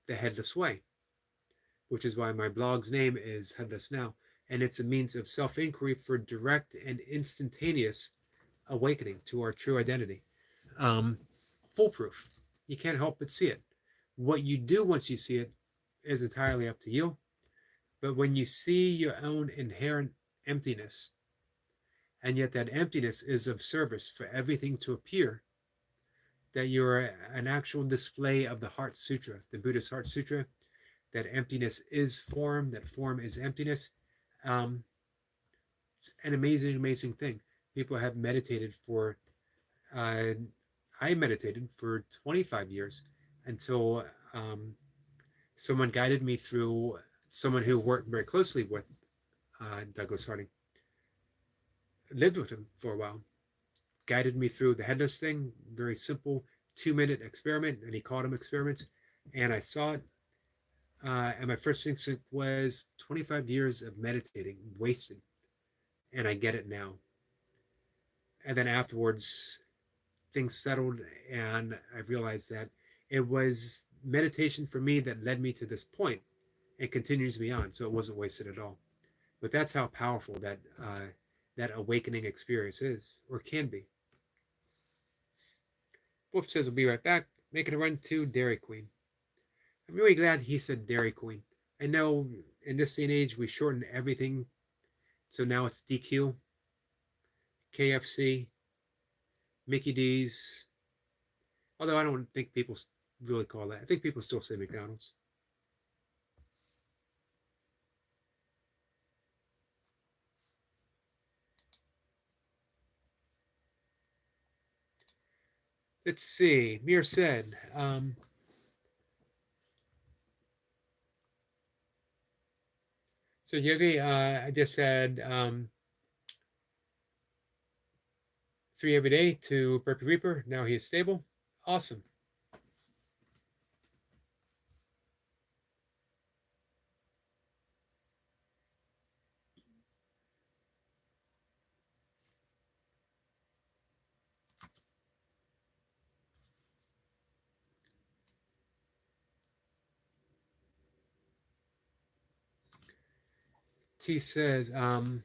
the Headless Way, which is why my blog's name is Headless Now, and it's a means of self-inquiry for direct and instantaneous awakening to our true identity. Foolproof. You can't help but see it. What you do once you see it is entirely up to you. But when you see your own inherent emptiness, and yet that emptiness is of service for everything to appear, that you're an actual display of the Heart Sutra, the Buddhist Heart Sutra, that emptiness is form, that form is emptiness. It's an amazing, amazing thing. People have meditated for, I meditated for 25 years until someone guided me through, someone who worked very closely with Douglas Harding, lived with him for a while, guided me through the headless thing, very simple 2-minute experiment, and he called them experiments, and I saw it, and my first instinct was 25 years of meditating wasted, and I get it now. And then afterwards, things settled, and I realized that it was meditation for me that led me to this point and continues me on, so it wasn't wasted at all. But that's how powerful that that awakening experience is, or can be. Wolf says we'll be right back, making a run to Dairy Queen. I'm really glad he said Dairy Queen. I know in this day and age we shorten everything, so now it's DQ, KFC, Mickey D's, although I don't think people really call that. I think people still say McDonald's. Let's see. Mir said, so Yogi, I just said 3 every day to Burpee Reaper. Now he is stable. Awesome. T says, bird,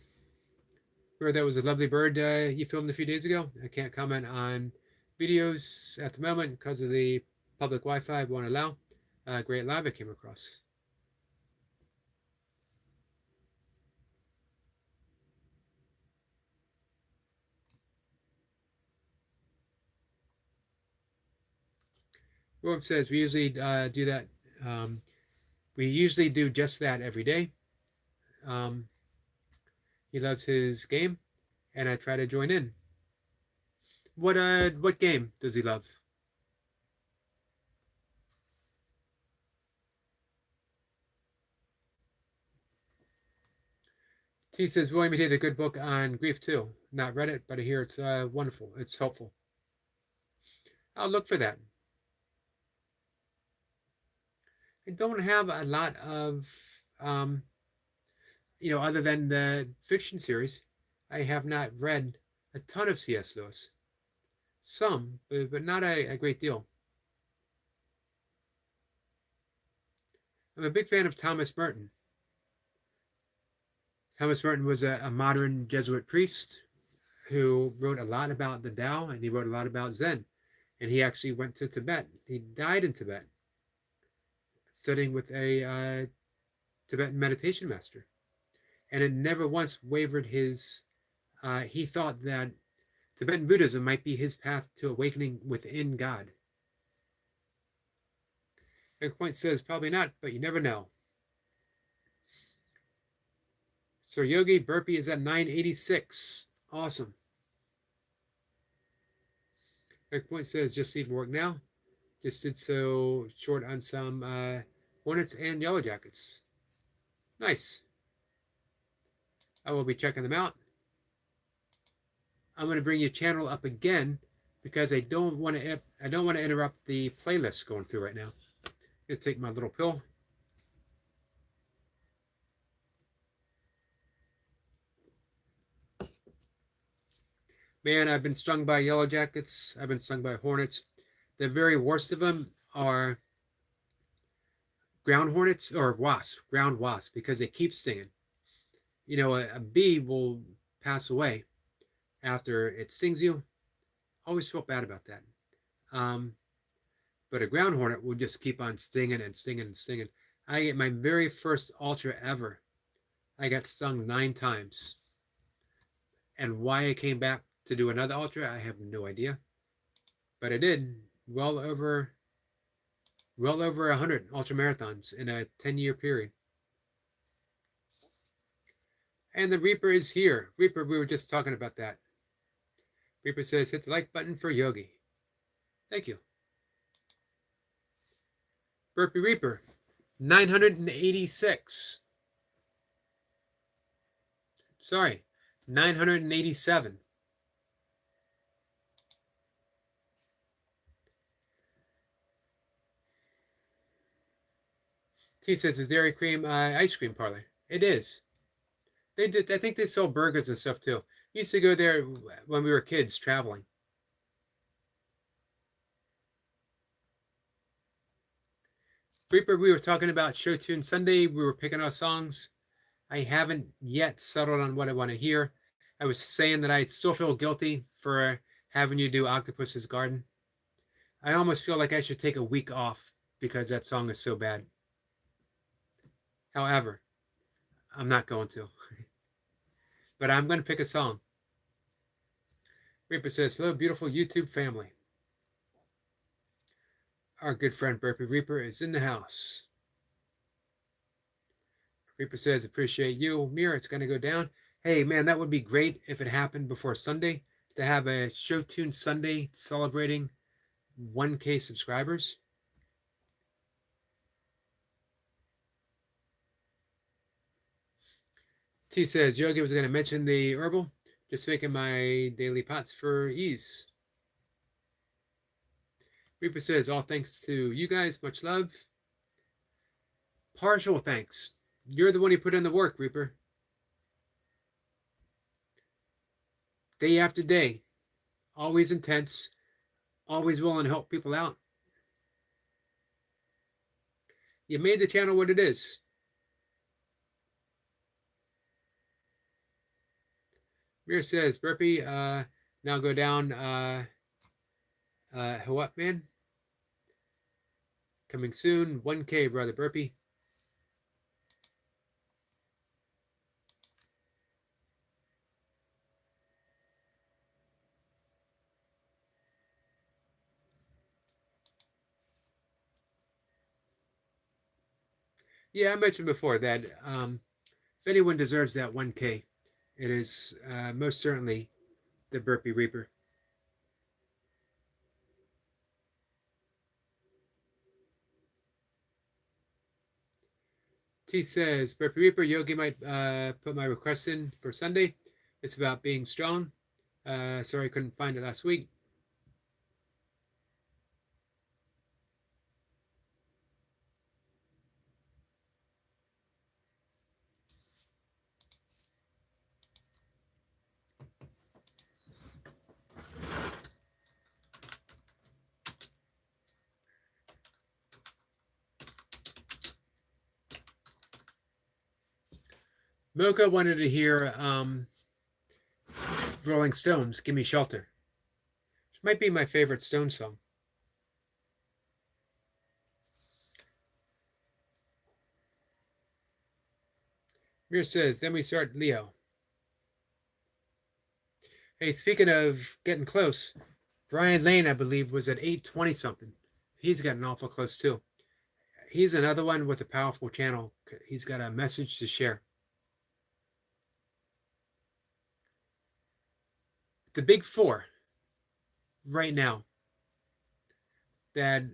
that was a lovely bird you filmed a few days ago. I can't comment on videos at the moment because of the public Wi-Fi won't allow. Great live I came across. Rob says we usually do that. We usually do just that every day. He loves his game, and I try to join in. What game does he love? T says William did a good book on grief too. Not read it, but I hear it's wonderful. It's helpful. I'll look for that. I don't have a lot of, other than the fiction series, I have not read a ton of C.S. Lewis. Some, but not a great deal. I'm a big fan of Thomas Merton. Thomas Merton was a modern Jesuit priest who wrote a lot about the Tao, and he wrote a lot about Zen. And he actually went to Tibet. He died in Tibet, studying with a Tibetan meditation master. and it never once wavered his. He thought that Tibetan Buddhism might be his path to awakening within God. Eric Point says, probably not, but you never know. Sir Yogi, burpee is at 986. Awesome. Eric Point says, just leaving work now. Just did so short on some Hornets and Yellow Jackets. Nice. I will be checking them out. I'm going to bring your channel up again because I don't want to interrupt the playlist going through right now. I'm going to take my little pill. Man, I've been stung by Yellow Jackets. I've been stung by Hornets. The very worst of them are ground hornets or wasps, ground wasps, because they keep stinging. You know, a bee will pass away after it stings you. Always felt bad about that. But a ground hornet will just keep on stinging and stinging and stinging. I get my very first ultra ever. I got stung 9 times. And why I came back to do another ultra, I have no idea. But I did well over 100 ultra marathons in a 10-year period. And the Reaper is here. Reaper, we were just talking about that. Reaper says, hit the like button for Yogi. Thank you. Burpee Reaper, 986. Sorry, 987. T says, is Dairy Cream ice cream parlor? It is. They did. I think they sell burgers and stuff too. We used to go there when we were kids traveling. Reaper, we were talking about Show Tune Sunday. We were picking our songs. I haven't yet settled on what I want to hear. I was saying that I still feel guilty for having you do Octopus's Garden. I almost feel like I should take a week off because that song is so bad. However, I'm not going to. But I'm going to pick a song. Reaper says, hello, beautiful YouTube family. Our good friend Burpee Reaper is in the house. Reaper says, appreciate you. Mira, it's going to go down. Hey, man, that would be great if it happened before Sunday to have a Show Tune Sunday celebrating 1K subscribers. T says, Yogi was going to mention the herbal. Just making my daily pots for ease. Reaper says, all thanks to you guys. Much love. Partial thanks. You're the one who put in the work, Reaper. Day after day. Always intense. Always willing to help people out. You made the channel what it is. Mir says, Burpee, now go down, what, man? Coming soon, 1K, brother Burpee. Yeah, I mentioned before that if anyone deserves that 1K, it is most certainly the Burpee Reaper. T says, Burpee Reaper, Yogi might put my request in for Sunday. It's about being strong. Sorry I couldn't find it last week. Mocha wanted to hear Rolling Stones, Give Me Shelter. Which might be my favorite Stone song. Mir says, then we start Leo. Hey, speaking of getting close, Brian Lane, I believe, was at 820 something. He's gotten awful close too. He's another one with a powerful channel. He's got a message to share. The big four right now that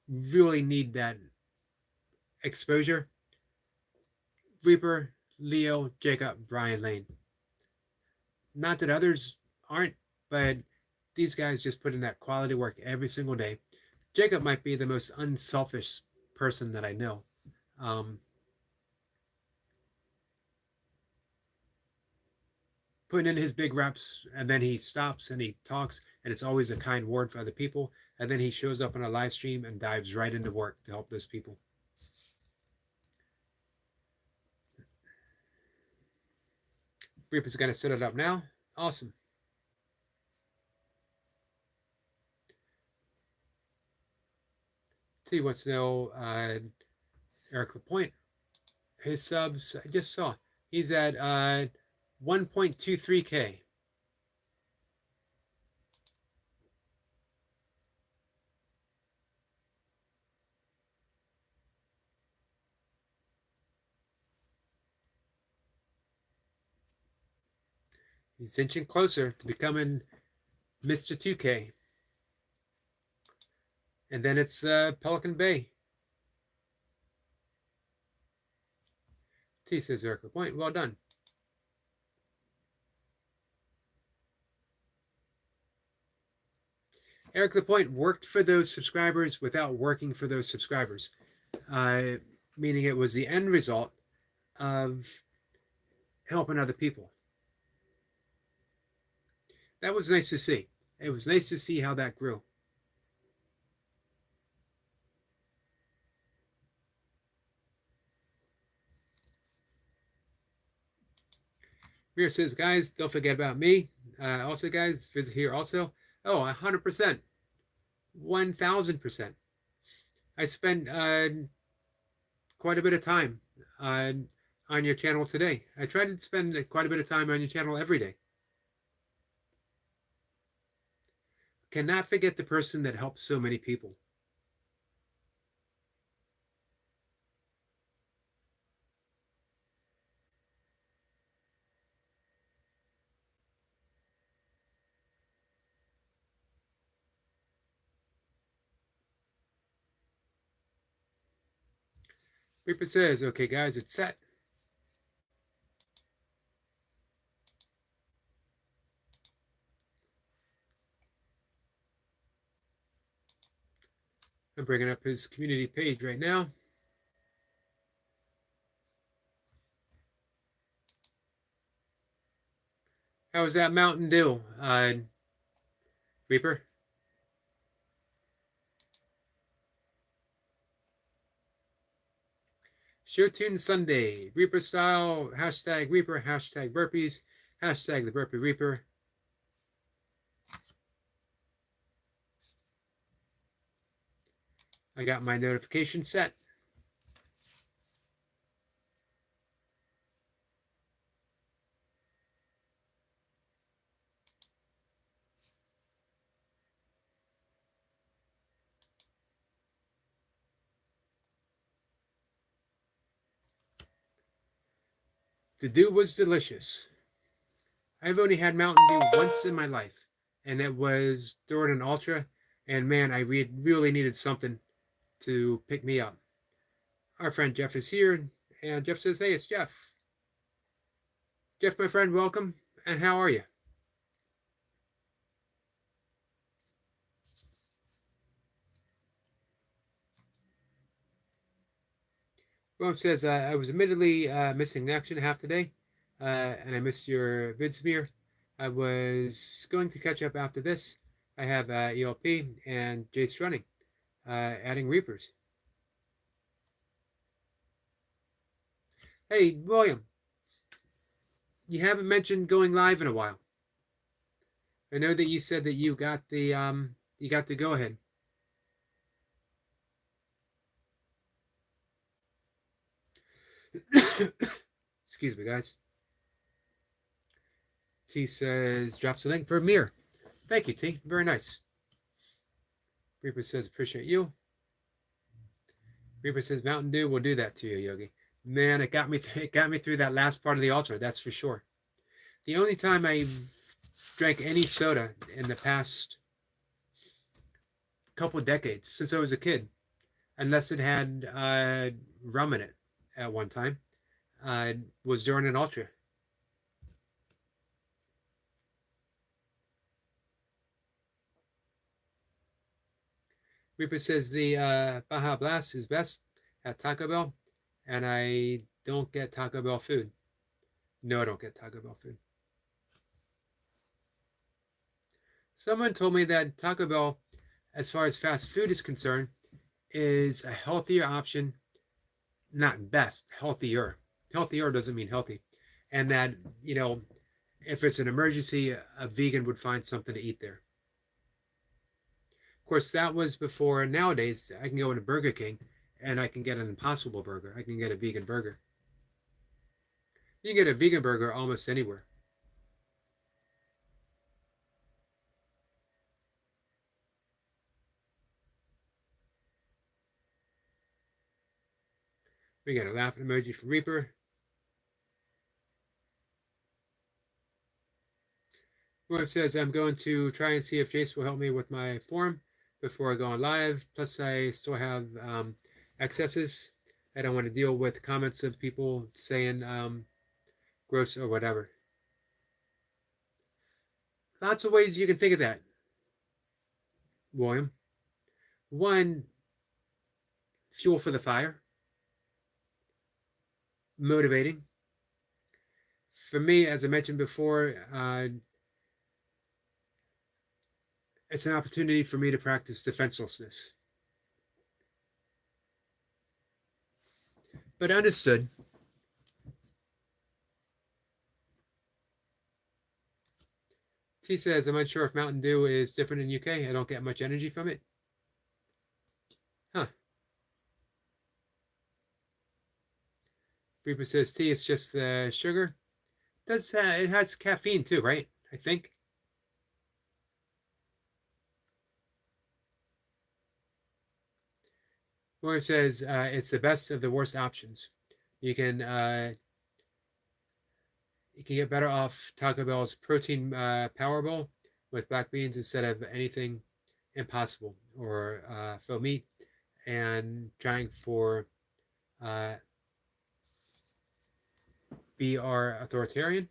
really need that exposure: Reaper, Leo, Jacob, Brian Lane. Not that others aren't, but these guys just put in that quality work every single day. Jacob might be the most unselfish person that I know. Putting in his big reps, and then he stops and he talks, and it's always a kind word for other people. And then he shows up on a live stream and dives right into work to help those people. Reaper's going to set it up now. Awesome. So he wants to know Eric LaPointe. His subs, I just saw. He's at 1.23K. He's inching closer to becoming Mr. 2K. And then it's Pelican Bay. T says Eric LaPointe. Well done. Eric LaPointe worked for those subscribers without working for those subscribers, meaning it was the end result of helping other people. That was nice to see. It was nice to see how that grew. Mir says, guys, don't forget about me. Also, guys, visit here also. Oh, 100%. 1,000%. I spent quite a bit of time on your channel today. I try to spend quite a bit of time on your channel every day. Cannot forget the person that helps so many people. Reaper says, okay, guys, it's set. I'm bringing up his community page right now. How was that Mountain Dew, Reaper? Show Tune Sunday, Reaper style, hashtag Reaper, hashtag Burpees, hashtag the Burpee Reaper. I got my notification set. The dew was delicious. I've only had Mountain Dew once in my life, and it was during an ultra, and man, I really needed something to pick me up. Our friend Jeff is here, and Jeff says, hey, it's Jeff. Jeff, my friend, welcome, and how are you? Rome says, I was admittedly missing in action half today, and I missed your vid smear. I was going to catch up after this. I have ELP and Jace running, adding Reapers. Hey, William, you haven't mentioned going live in a while. I know that you said that you got the go ahead. Excuse Excuse me, guys. T says, drops a link for Mir. Thank you, T. Very nice. Reaper says, appreciate you. Reaper says, Mountain Dew will do that to you, Yogi. Man, it got me through that last part of the ultra, that's for sure. The only time I drank any soda in the past couple decades, since I was a kid, unless it had rum in it at one time, was during an ultra. Reaper says the Baja Blast is best at Taco Bell, and I don't get Taco Bell food. No, I don't get Taco Bell food. Someone told me that Taco Bell, as far as fast food is concerned, is a healthier option. Not best, healthier. Healthier doesn't mean healthy. And that, you know, if it's an emergency, a vegan would find something to eat there. Of course, that was before. Nowadays, I can go into Burger King and I can get an Impossible Burger. I can get a vegan burger. You can get a vegan burger almost anywhere. We got a laughing emoji from Reaper. Roy says, I'm going to try and see if Jace will help me with my form before I go on live. Plus, I still have excesses. I don't want to deal with comments of people saying gross or whatever. Lots of ways you can think of that, William. One, fuel for the fire. Motivating. For me, as I mentioned before, it's an opportunity for me to practice defenselessness. But understood. T says, I'm unsure if Mountain Dew is different in UK. I don't get much energy from it. Huh. Reaper says, T, it's just the sugar. It has caffeine too, right? I think. William says, it's the best of the worst options. You can get better off Taco Bell's protein power bowl with black beans instead of anything Impossible or faux meat, and trying for BR authoritarian.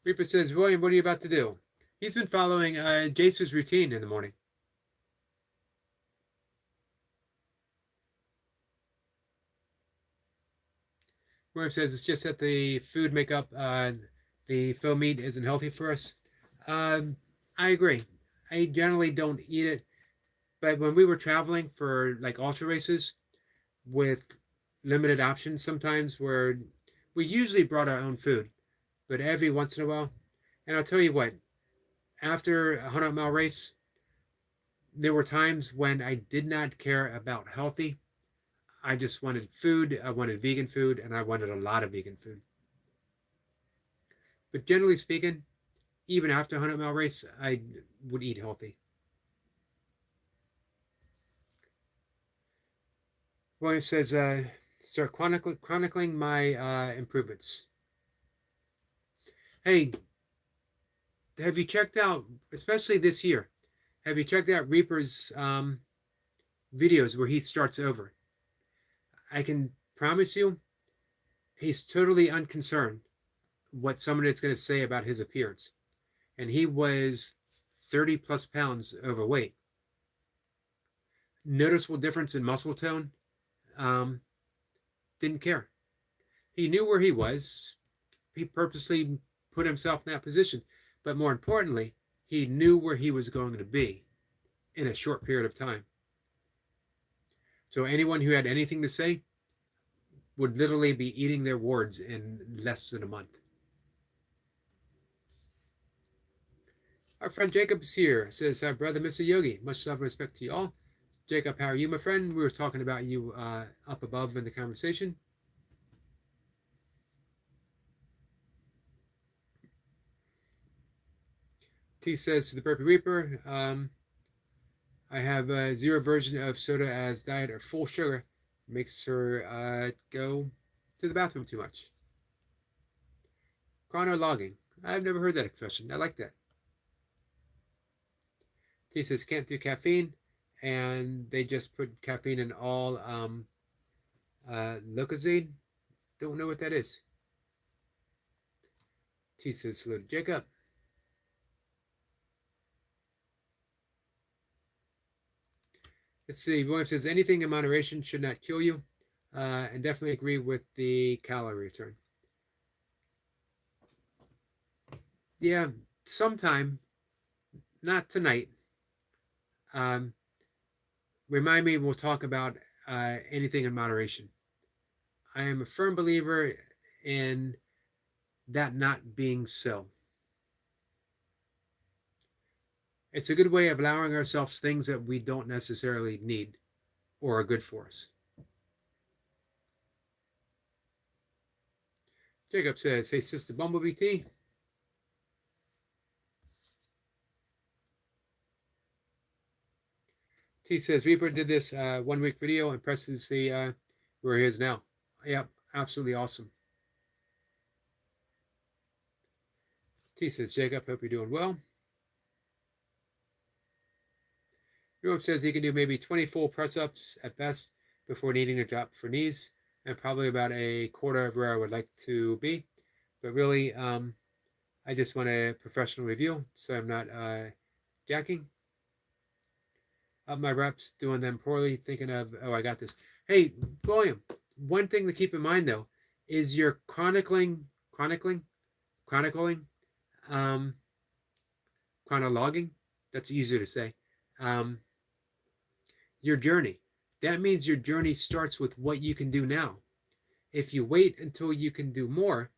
Reaper says, William, what are you about to do? He's been following Jace's routine in the morning. William says, it's just that the food makeup, the faux meat isn't healthy for us. I agree. I generally don't eat it. But when we were traveling for like ultra races with limited options sometimes, where we usually brought our own food, but every once in a while, and I'll tell you what, after a 100-mile race, there were times when I did not care about healthy. I just wanted food, I wanted vegan food, and I wanted a lot of vegan food. But generally speaking, even after a 100-mile race, I would eat healthy. William says, start chronicling my improvements. Hey, have you checked out, especially this year, have you checked out Reaper's videos where he starts over? I can promise you, he's totally unconcerned what someone is going to say about his appearance. And he was 30 plus pounds overweight. Noticeable difference in muscle tone. Didn't care. He knew where he was. He purposely put himself in that position. But more importantly, he knew where he was going to be in a short period of time. So anyone who had anything to say would literally be eating their words in less than a month. Our friend Jacob is here. Says, brother Mr. Yogi, much love and respect to you all. Jacob, how are you, my friend? We were talking about you up above in the conversation. T says to the Burpee Reaper, I have a zero version of soda as diet or full sugar. Makes her go to the bathroom too much. Chronologging. I've never heard that expression. I like that. T says can't do caffeine, and they just put caffeine in all Lucozade. Don't know what that is. T says hello to Jacob. Let's see. William says anything in moderation should not kill you, and definitely agree with the calorie return. Yeah, sometime, not tonight. Remind me, we'll talk about anything in moderation. I am a firm believer in that not being so. It's a good way of allowing ourselves things that we don't necessarily need or are good for us. Jacob says, hey, Sister Bumblebee T. T says, Reaper did this 1 week video. Impressive to see where he is now. Yep, absolutely awesome. T says, Jacob, hope you're doing well. Europe says he can do maybe 20 full press-ups at best before needing to drop for knees, and probably about a quarter of where I would like to be. But really, I just want a professional review, so I'm not jacking up my reps, doing them poorly, thinking of, oh, I got this. Hey, William, one thing to keep in mind, though, is you're chronicling, chronologing, that's easier to say, your journey. That means your journey starts with what you can do now. If you wait until you can do more,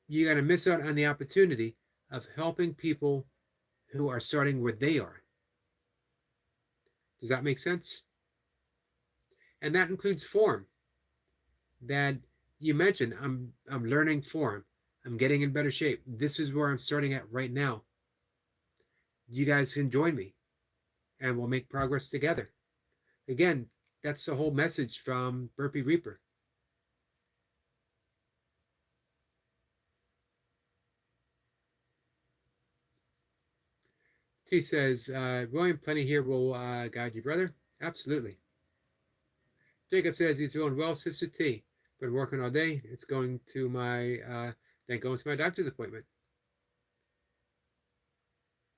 you're going to miss out on the opportunity of helping people who are starting where they are. Does that make sense? And that includes form. That you mentioned, I'm learning form. I'm getting in better shape. This is where I'm starting at right now. You guys can join me and we'll make progress together. Again, that's the whole message from Burpee Reaper. T says, William, plenty here will guide you, brother. Absolutely. Jacob says he's doing well, Sister T. Been working all day. It's going to my then going to my doctor's appointment.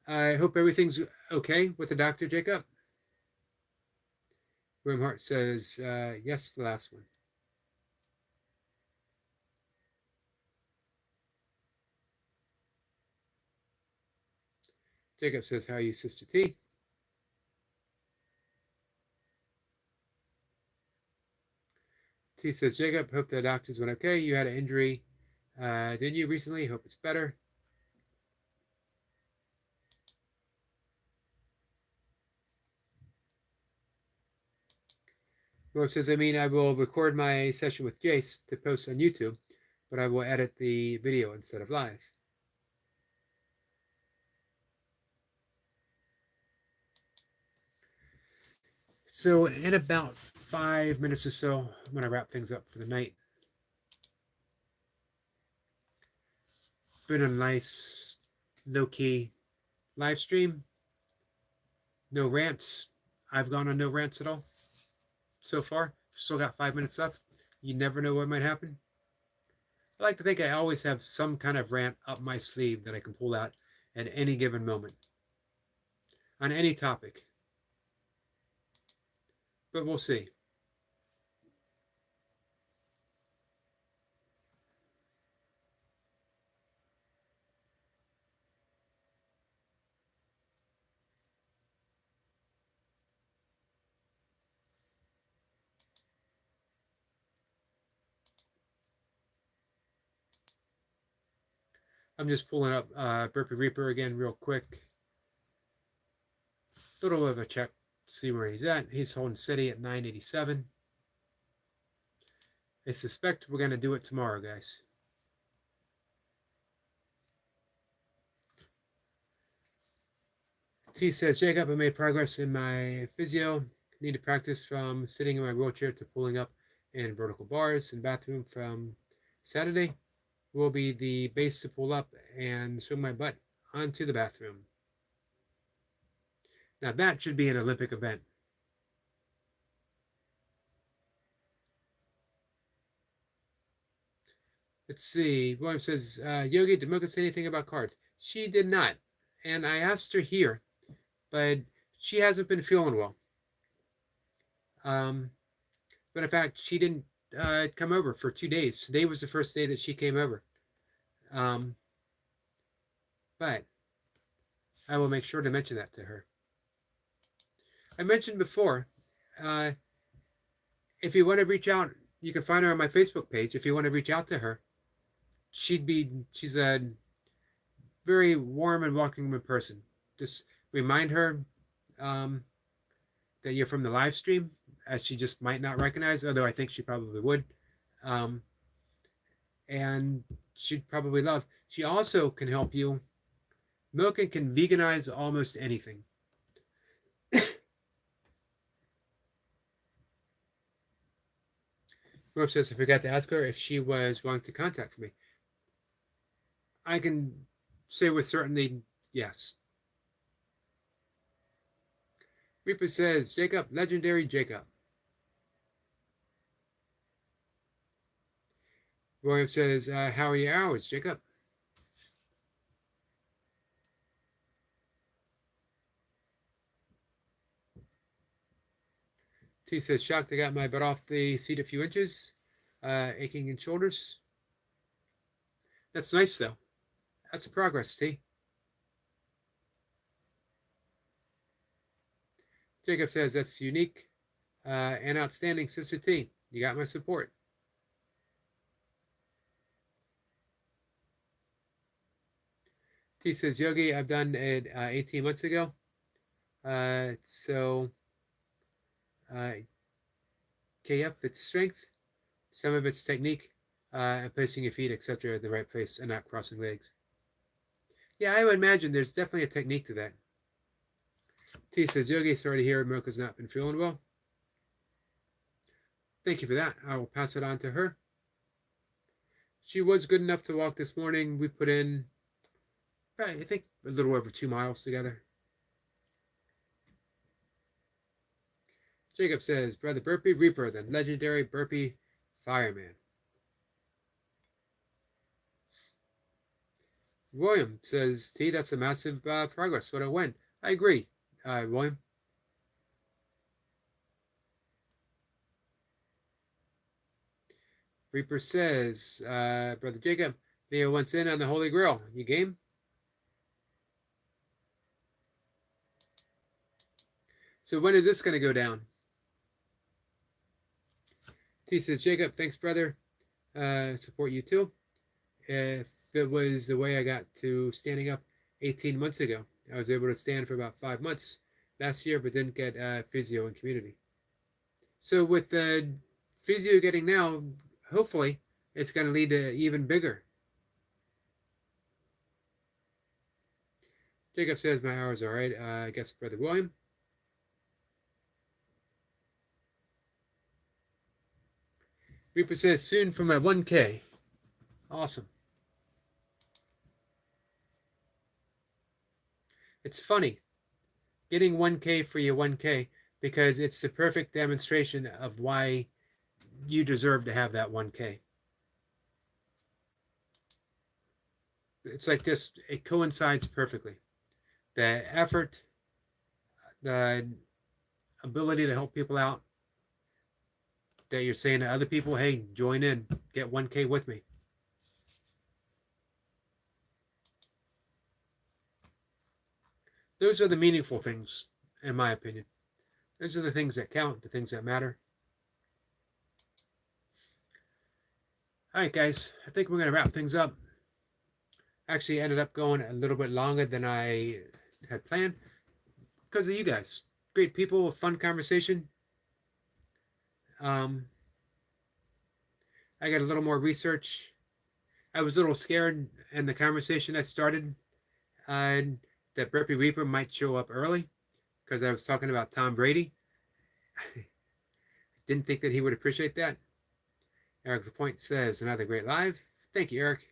I hope everything's okay with the doctor, Jacob. William Hart says, yes, the last one. Jacob says, how are you, Sister T? T says, Jacob, hope the doctors went okay. You had an injury, didn't you, recently? Hope it's better. Norm says, I mean, I will record my session with Jace to post on YouTube, but I will edit the video instead of live. So in about 5 minutes or so, I'm going to wrap things up for the night. Been a nice, low-key live stream. No rants. I've gone on no rants at all so far. Still got 5 minutes left. You never know what might happen. I like to think I always have some kind of rant up my sleeve that I can pull out at any given moment on any topic. But we'll see. I'm just pulling up Burpee Reaper again real quick. Little bit of a check. see where he's at. He's holding steady at 987. I suspect we're going to do it tomorrow, guys. T says, Jacob, I made progress in my physio. Need to practice from sitting in my wheelchair to pulling up in vertical bars. In bathroom from Saturday will be the base to pull up and swing my butt onto the bathroom. Now that should be an Olympic event. Let's see. William says, Yogi, did Mocha say anything about cards? She did not. And I asked her here, but she hasn't been feeling well. But in fact, she didn't come over for 2 days. Today was the first day that she came over. But I will make sure to mention that to her. I mentioned before, if you want to reach out, you can find her on my Facebook page. If you want to reach out to her, she's a very warm and welcoming person. Just remind her that you're from the live stream, as she just might not recognize, although I think she probably would. And she'd probably love. She also can help you. Milken can veganize almost anything. Rope says, I forgot to ask her if she was willing to contact me. I can say with certainty, yes. Reaper says, Jacob, legendary Jacob. William says, how are your hours, Jacob? T says, shocked I got my butt off the seat a few inches, aching in shoulders. That's nice, though. That's progress, T. Jacob says, that's unique and outstanding, Sister T. You got my support. T says, Yogi, I've done it 18 months ago. KF, it's strength, some of it's technique, and placing your feet, etc., in the right place and not crossing legs. Yeah, I would imagine there's definitely a technique to that. T says, Yogi, sorry to hear Mocha's not been feeling well. Thank you for that. I will pass it on to her. She was good enough to walk this morning. We put in, I think, a little over 2 miles together. Jacob says, Brother Burpee Reaper, the legendary Burpee Fireman. William says, T, that's a massive progress. What a win. I agree, William. Reaper says, Brother Jacob, Leo wants in on the Holy Grail. You game? So when is this going to go down? T says, Jacob, thanks, brother. Support you too. If it was the way I got to standing up 18 months ago, I was able to stand for about 5 months last year, but didn't get physio in community. So with the physio getting now, hopefully it's going to lead to even bigger. Jacob says, my hours are right. I guess, Brother William. Reaper says, soon for my 1K. Awesome. It's funny, getting 1K for your 1K, because it's the perfect demonstration of why you deserve to have that 1K. It's like just, it coincides perfectly. The effort, the ability to help people out, that you're saying to other people, hey, join in, get 1K with me. Those are the meaningful things, in my opinion. Those are the things that count, the things that matter. All right, guys, I think we're going to wrap things up. Actually ended up going a little bit longer than I had planned because of you guys. great people, a fun conversation. I got a little more research. I was a little scared in the conversation I started uh, that Burpee Reaper might show up early because I was talking about Tom Brady. Didn't think that he would appreciate that. Eric Lapointe says, another great live. Thank you, Eric.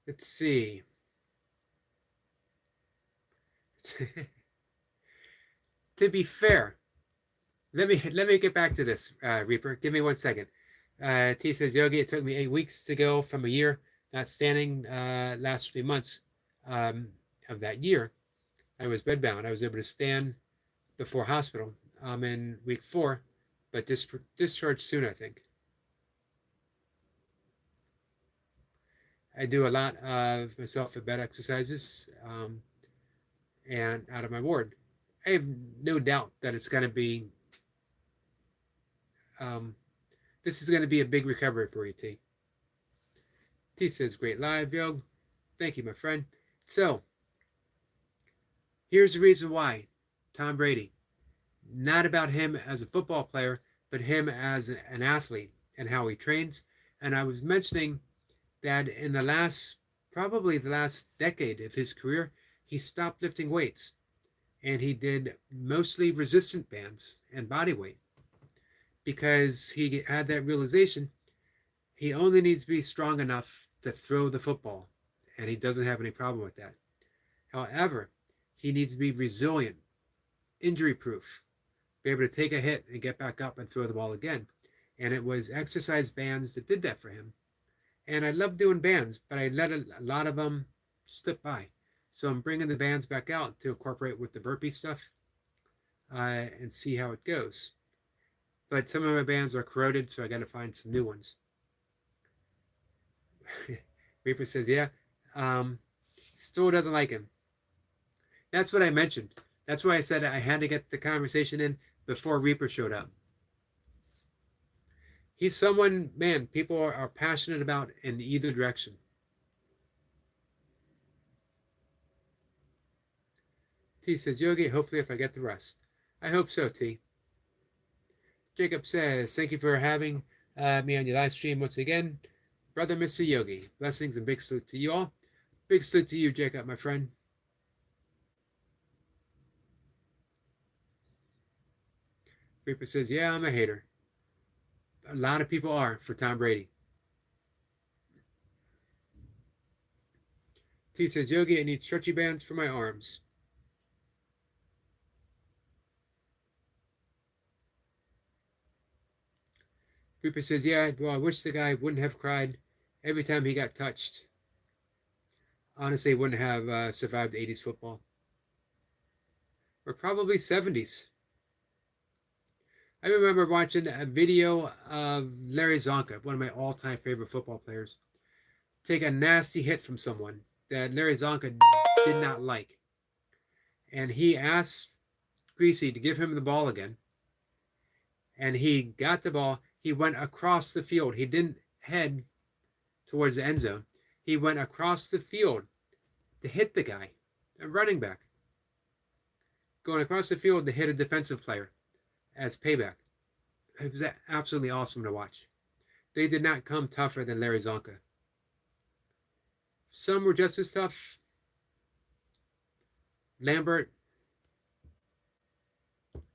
Let's see. To be fair, let me get back to this, Reaper. Give me 1 second. T says, Yogi, it took me 8 weeks to go from a year not standing last 3 months of that year. I was bedbound. I was able to stand before hospital. I'm in week 4, but discharged soon, I think. I do a lot of myself at bed exercises and out of my ward. I have no doubt that it's going to be, this is going to be a big recovery for you, T. T says, great live, Yog. Thank you, my friend. So, here's the reason why Tom Brady, not about him as a football player, but him as an athlete and how he trains. And I was mentioning that in probably the last decade of his career, he stopped lifting weights and he did mostly resistant bands and body weight because he had that realization he only needs to be strong enough to throw the football, and he doesn't have any problem with that. However, he needs to be resilient, injury proof, be able to take a hit and get back up and throw the ball again. And it was exercise bands that did that for him. And I love doing bands, but I let a lot of them slip by. So I'm bringing the bands back out to incorporate with the burpee stuff and see how it goes. But some of my bands are corroded, so I got to find some new ones. Reaper says, yeah, still doesn't like him. That's what I mentioned. That's why I said I had to get the conversation in before Reaper showed up. He's someone, man, people are passionate about in either direction. T says, Yogi, hopefully if I get the rest. I hope so, T. Jacob says, thank you for having me on your live stream once again. Brother Mr. Yogi, blessings and big salute to you all. Big salute to you, Jacob, my friend. Reaper says, yeah, I'm a hater. A lot of people are for Tom Brady. T says, Yogi, I need stretchy bands for my arms. Reaper says, yeah, well, I wish the guy wouldn't have cried every time he got touched. Honestly, wouldn't have survived 80s football. Or probably 70s. I remember watching a video of Larry Zonka, one of my all-time favorite football players, take a nasty hit from someone that Larry Zonka did not like. And he asked Greasy to give him the ball again. And he got the ball. He went across the field. He didn't head towards the end zone. He went across the field to hit the guy, a running back. Going across the field to hit a defensive player as payback. It was absolutely awesome to watch. They did not come tougher than Larry Zonka. Some were just as tough. Lambert,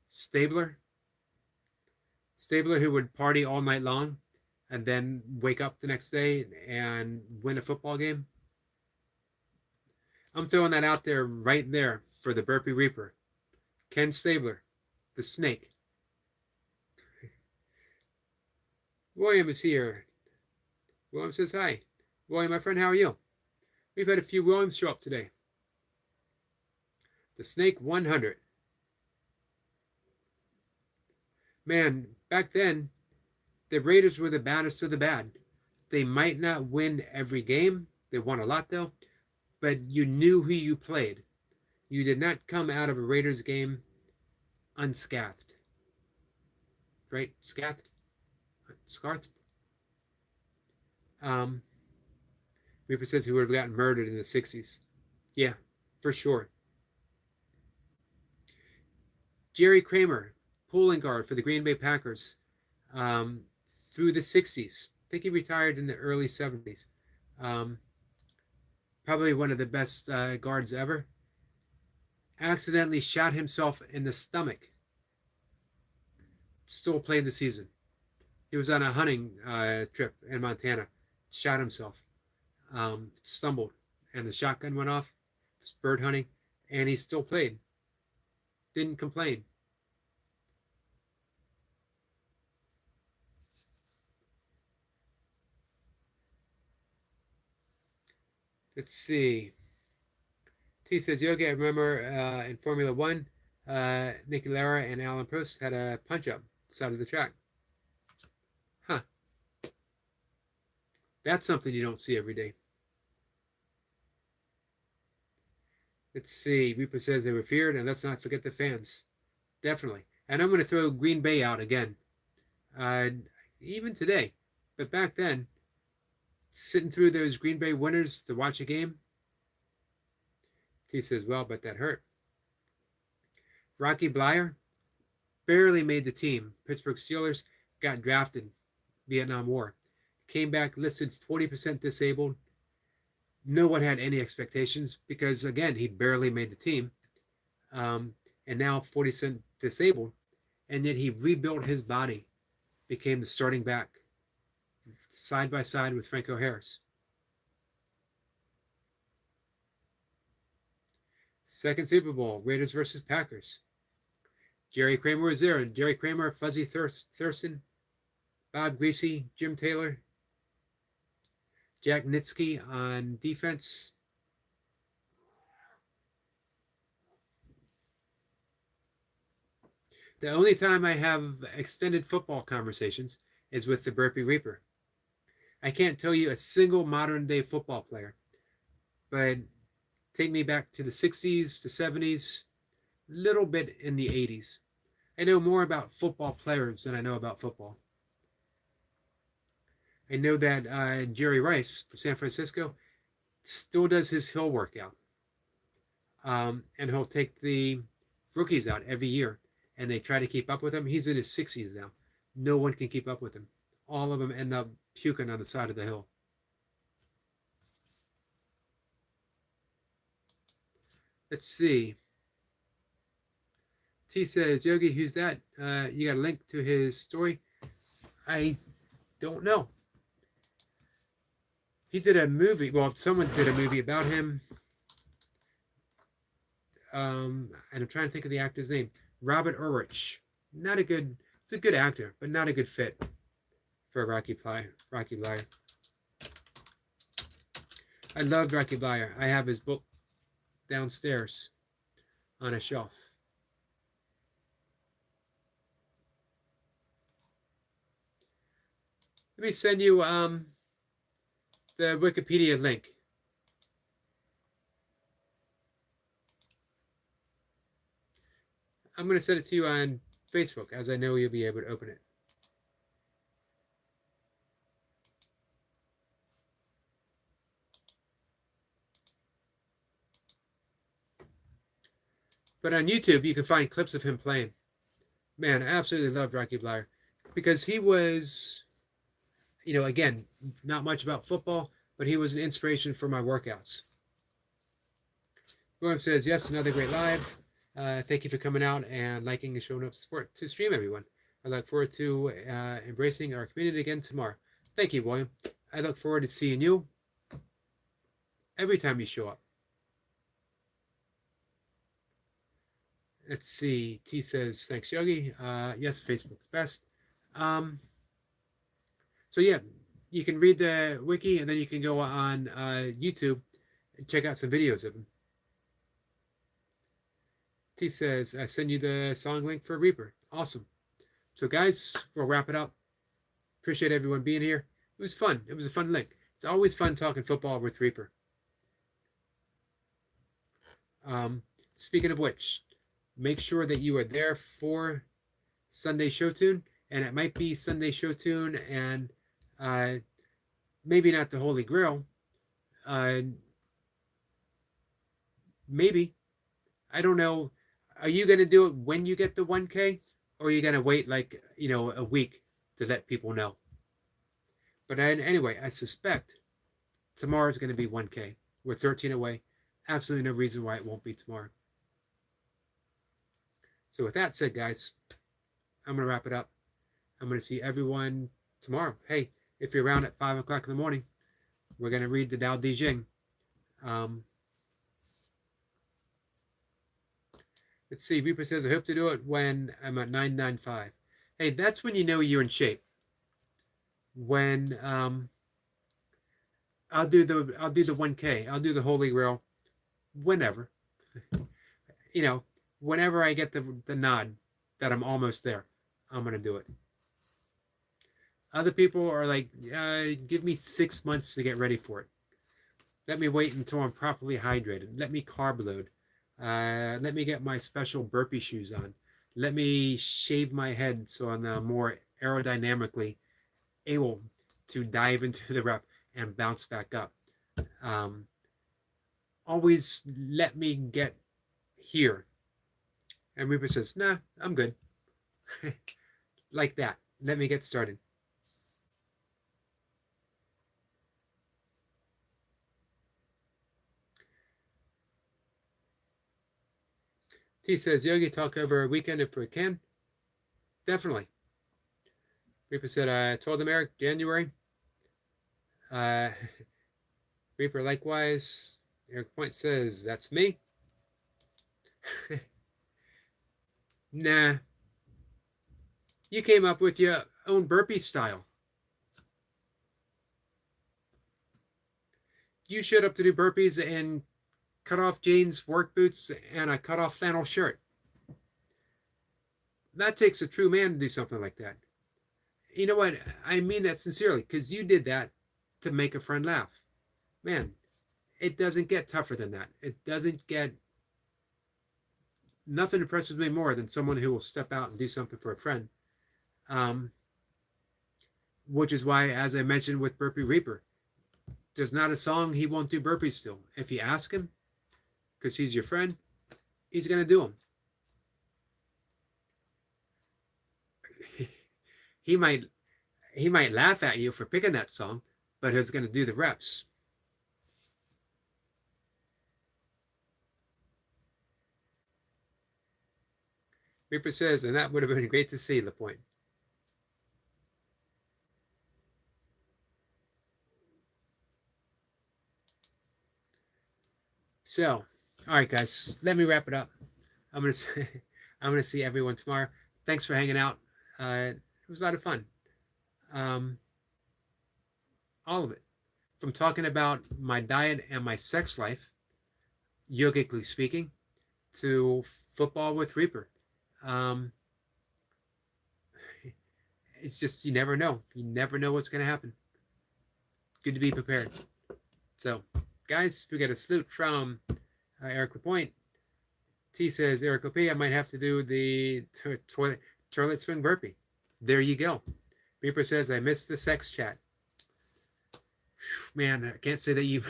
Stabler, who would party all night long and then wake up the next day and win a football game. I'm throwing that out there right there for the Burpee Reaper. Ken Stabler, the snake. William is here. William says hi. William, my friend, how are you? We've had a few Williams show up today. The Snake 100. Man, back then, the Raiders were the baddest of the bad. They might not win every game. They won a lot, though. But you knew who you played. You did not come out of a Raiders game unscathed. Right? Scathed? Scarthed? Reaper says he would have gotten murdered in the 60s. Yeah, for sure. Jerry Kramer, pulling guard for the Green Bay Packers through the 60s. I think he retired in the early 70s. Um, Probably one of the best guards ever. Accidentally shot himself in the stomach. Still played the season. He was on a hunting trip in Montana. Shot himself. Stumbled. And the shotgun went off. Was bird hunting. And he still played. Didn't complain. Let's see. T says, Yogi, I remember in Formula One, Niki Lauda and Alan Prost had a punch-up side of the track. Huh. That's something you don't see every day. Let's see. Reaper says they were feared, and let's not forget the fans. Definitely. And I'm going to throw Green Bay out again. Even today. But back then, sitting through those Green Bay winners to watch a game, T says, well, but that hurt. Rocky Bleier barely made the team. Pittsburgh Steelers got drafted. Vietnam War. Came back listed 40% disabled. No one had any expectations because, again, he barely made the team. And now 40% disabled. And yet he rebuilt his body. Became the starting back. Side by side with Franco Harris. Second Super Bowl, Raiders versus Packers. Jerry Kramer was there. Jerry Kramer, Fuzzy Thurston, Bob Greasy, Jim Taylor, Jack Nitsky on defense. The only time I have extended football conversations is with the Burpee Reaper. I can't tell you a single modern day football player, but take me back to the 60s, the 70s, little bit in the 80s. I know more about football players than I know about football. I know that Jerry Rice for San Francisco still does his hill workout. And he'll take the rookies out every year, and they try to keep up with him. He's in his 60s now. No one can keep up with him. All of them end up puking on the side of the hill. Let's see. T says, Yogi, who's that? You got a link to his story? I don't know. He did a movie. Well, someone did a movie about him. And I'm trying to think of the actor's name. Robert Urich. Not a good, it's a good actor, but not a good fit for Rocky Bleier. I loved Rocky Bleier. I have his book downstairs on a shelf. Let me send you the Wikipedia link. I'm going to send it to you on Facebook, as I know you'll be able to open it. But on YouTube, you can find clips of him playing. Man, I absolutely loved Rocky Bleier because he was, again, not much about football, but he was an inspiration for my workouts. William says, yes, another great live. Thank you for coming out and liking and showing up support to stream, everyone. I look forward to embracing our community again tomorrow. Thank you, William. I look forward to seeing you every time you show up. Let's see. T says, thanks, Yogi. Yes, Facebook's best. So, yeah, you can read the wiki, and then you can go on YouTube and check out some videos of him. T says, I send you the song link for Reaper. Awesome. So, guys, we'll wrap it up. Appreciate everyone being here. It was fun. It was a fun link. It's always fun talking football with Reaper. Speaking of which, make sure that you are there for Sunday Show Tune, and it might be Sunday Show Tune and maybe not the Holy Grail. Maybe. I don't know. Are you going to do it when you get the 1K? Or are you going to wait like, a week to let people know? But anyway, I suspect tomorrow's going to be 1K. We're 13 away. Absolutely no reason why it won't be tomorrow. So with that said, guys, I'm going to wrap it up. I'm going to see everyone tomorrow. Hey, if you're around at 5 o'clock in the morning, we're going to read the Tao Te Ching. Let's see. Reaper says, I hope to do it when I'm at 995. Hey, that's when you know you're in shape. When I'll do the 1K. I'll do the Holy Grail whenever. Whenever I get the nod that I'm almost there, I'm going to do it. Other people are like, give me 6 months to get ready for it. Let me wait until I'm properly hydrated. Let me carb load. Let me get my special burpee shoes on. Let me shave my head so I'm more aerodynamically able to dive into the rep and bounce back up. Always let me get here. And Reaper says, nah, I'm good. Like that. Let me get started. T says, Yogi, talk over a weekend if we can. Definitely. Reaper said, I told him, Eric, January. Reaper, likewise. Eric Point says, that's me. Nah. You came up with your own burpee style. You showed up to do burpees in cut-off jeans, work boots, and a cut-off flannel shirt. That takes a true man to do something like that. You know what? I mean that sincerely, because you did that to make a friend laugh. Man, it doesn't get tougher than that. It doesn't get... Nothing impresses me more than someone who will step out and do something for a friend. Which is why, as I mentioned with Burpee Reaper, there's not a song he won't do burpees still. If you ask him, because he's your friend, he's going to do them. He might laugh at you for picking that song, but he's going to do the reps. Reaper says, and that would have been great to see, the point. So, all right, guys, let me wrap it up. I'm gonna see everyone tomorrow. Thanks for hanging out. It was a lot of fun. All of it, from talking about my diet and my sex life, yogically speaking, to football with Reaper. It's just, you never know. You never know what's going to happen. Good to be prepared. So, guys, we got a salute from Eric Lapointe. T says, Eric Lapointe, I might have to do the toilet swing burpee. There you go. Reaper says, I missed the sex chat. Man, I can't say that you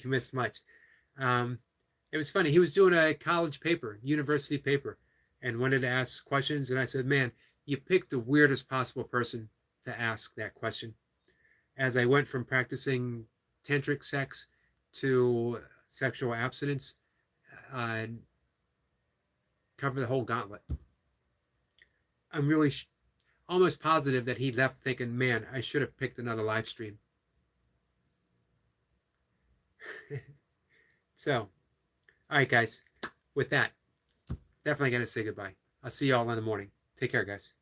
missed much. It was funny. He was doing a college paper, university paper, and wanted to ask questions. And I said, man, you picked the weirdest possible person to ask that question. As I went from practicing tantric sex to sexual abstinence, cover the whole gauntlet. I'm really almost positive that he left thinking, man, I should have picked another live stream. So, all right, guys, with that, definitely going to say goodbye. I'll see you all in the morning. Take care, guys.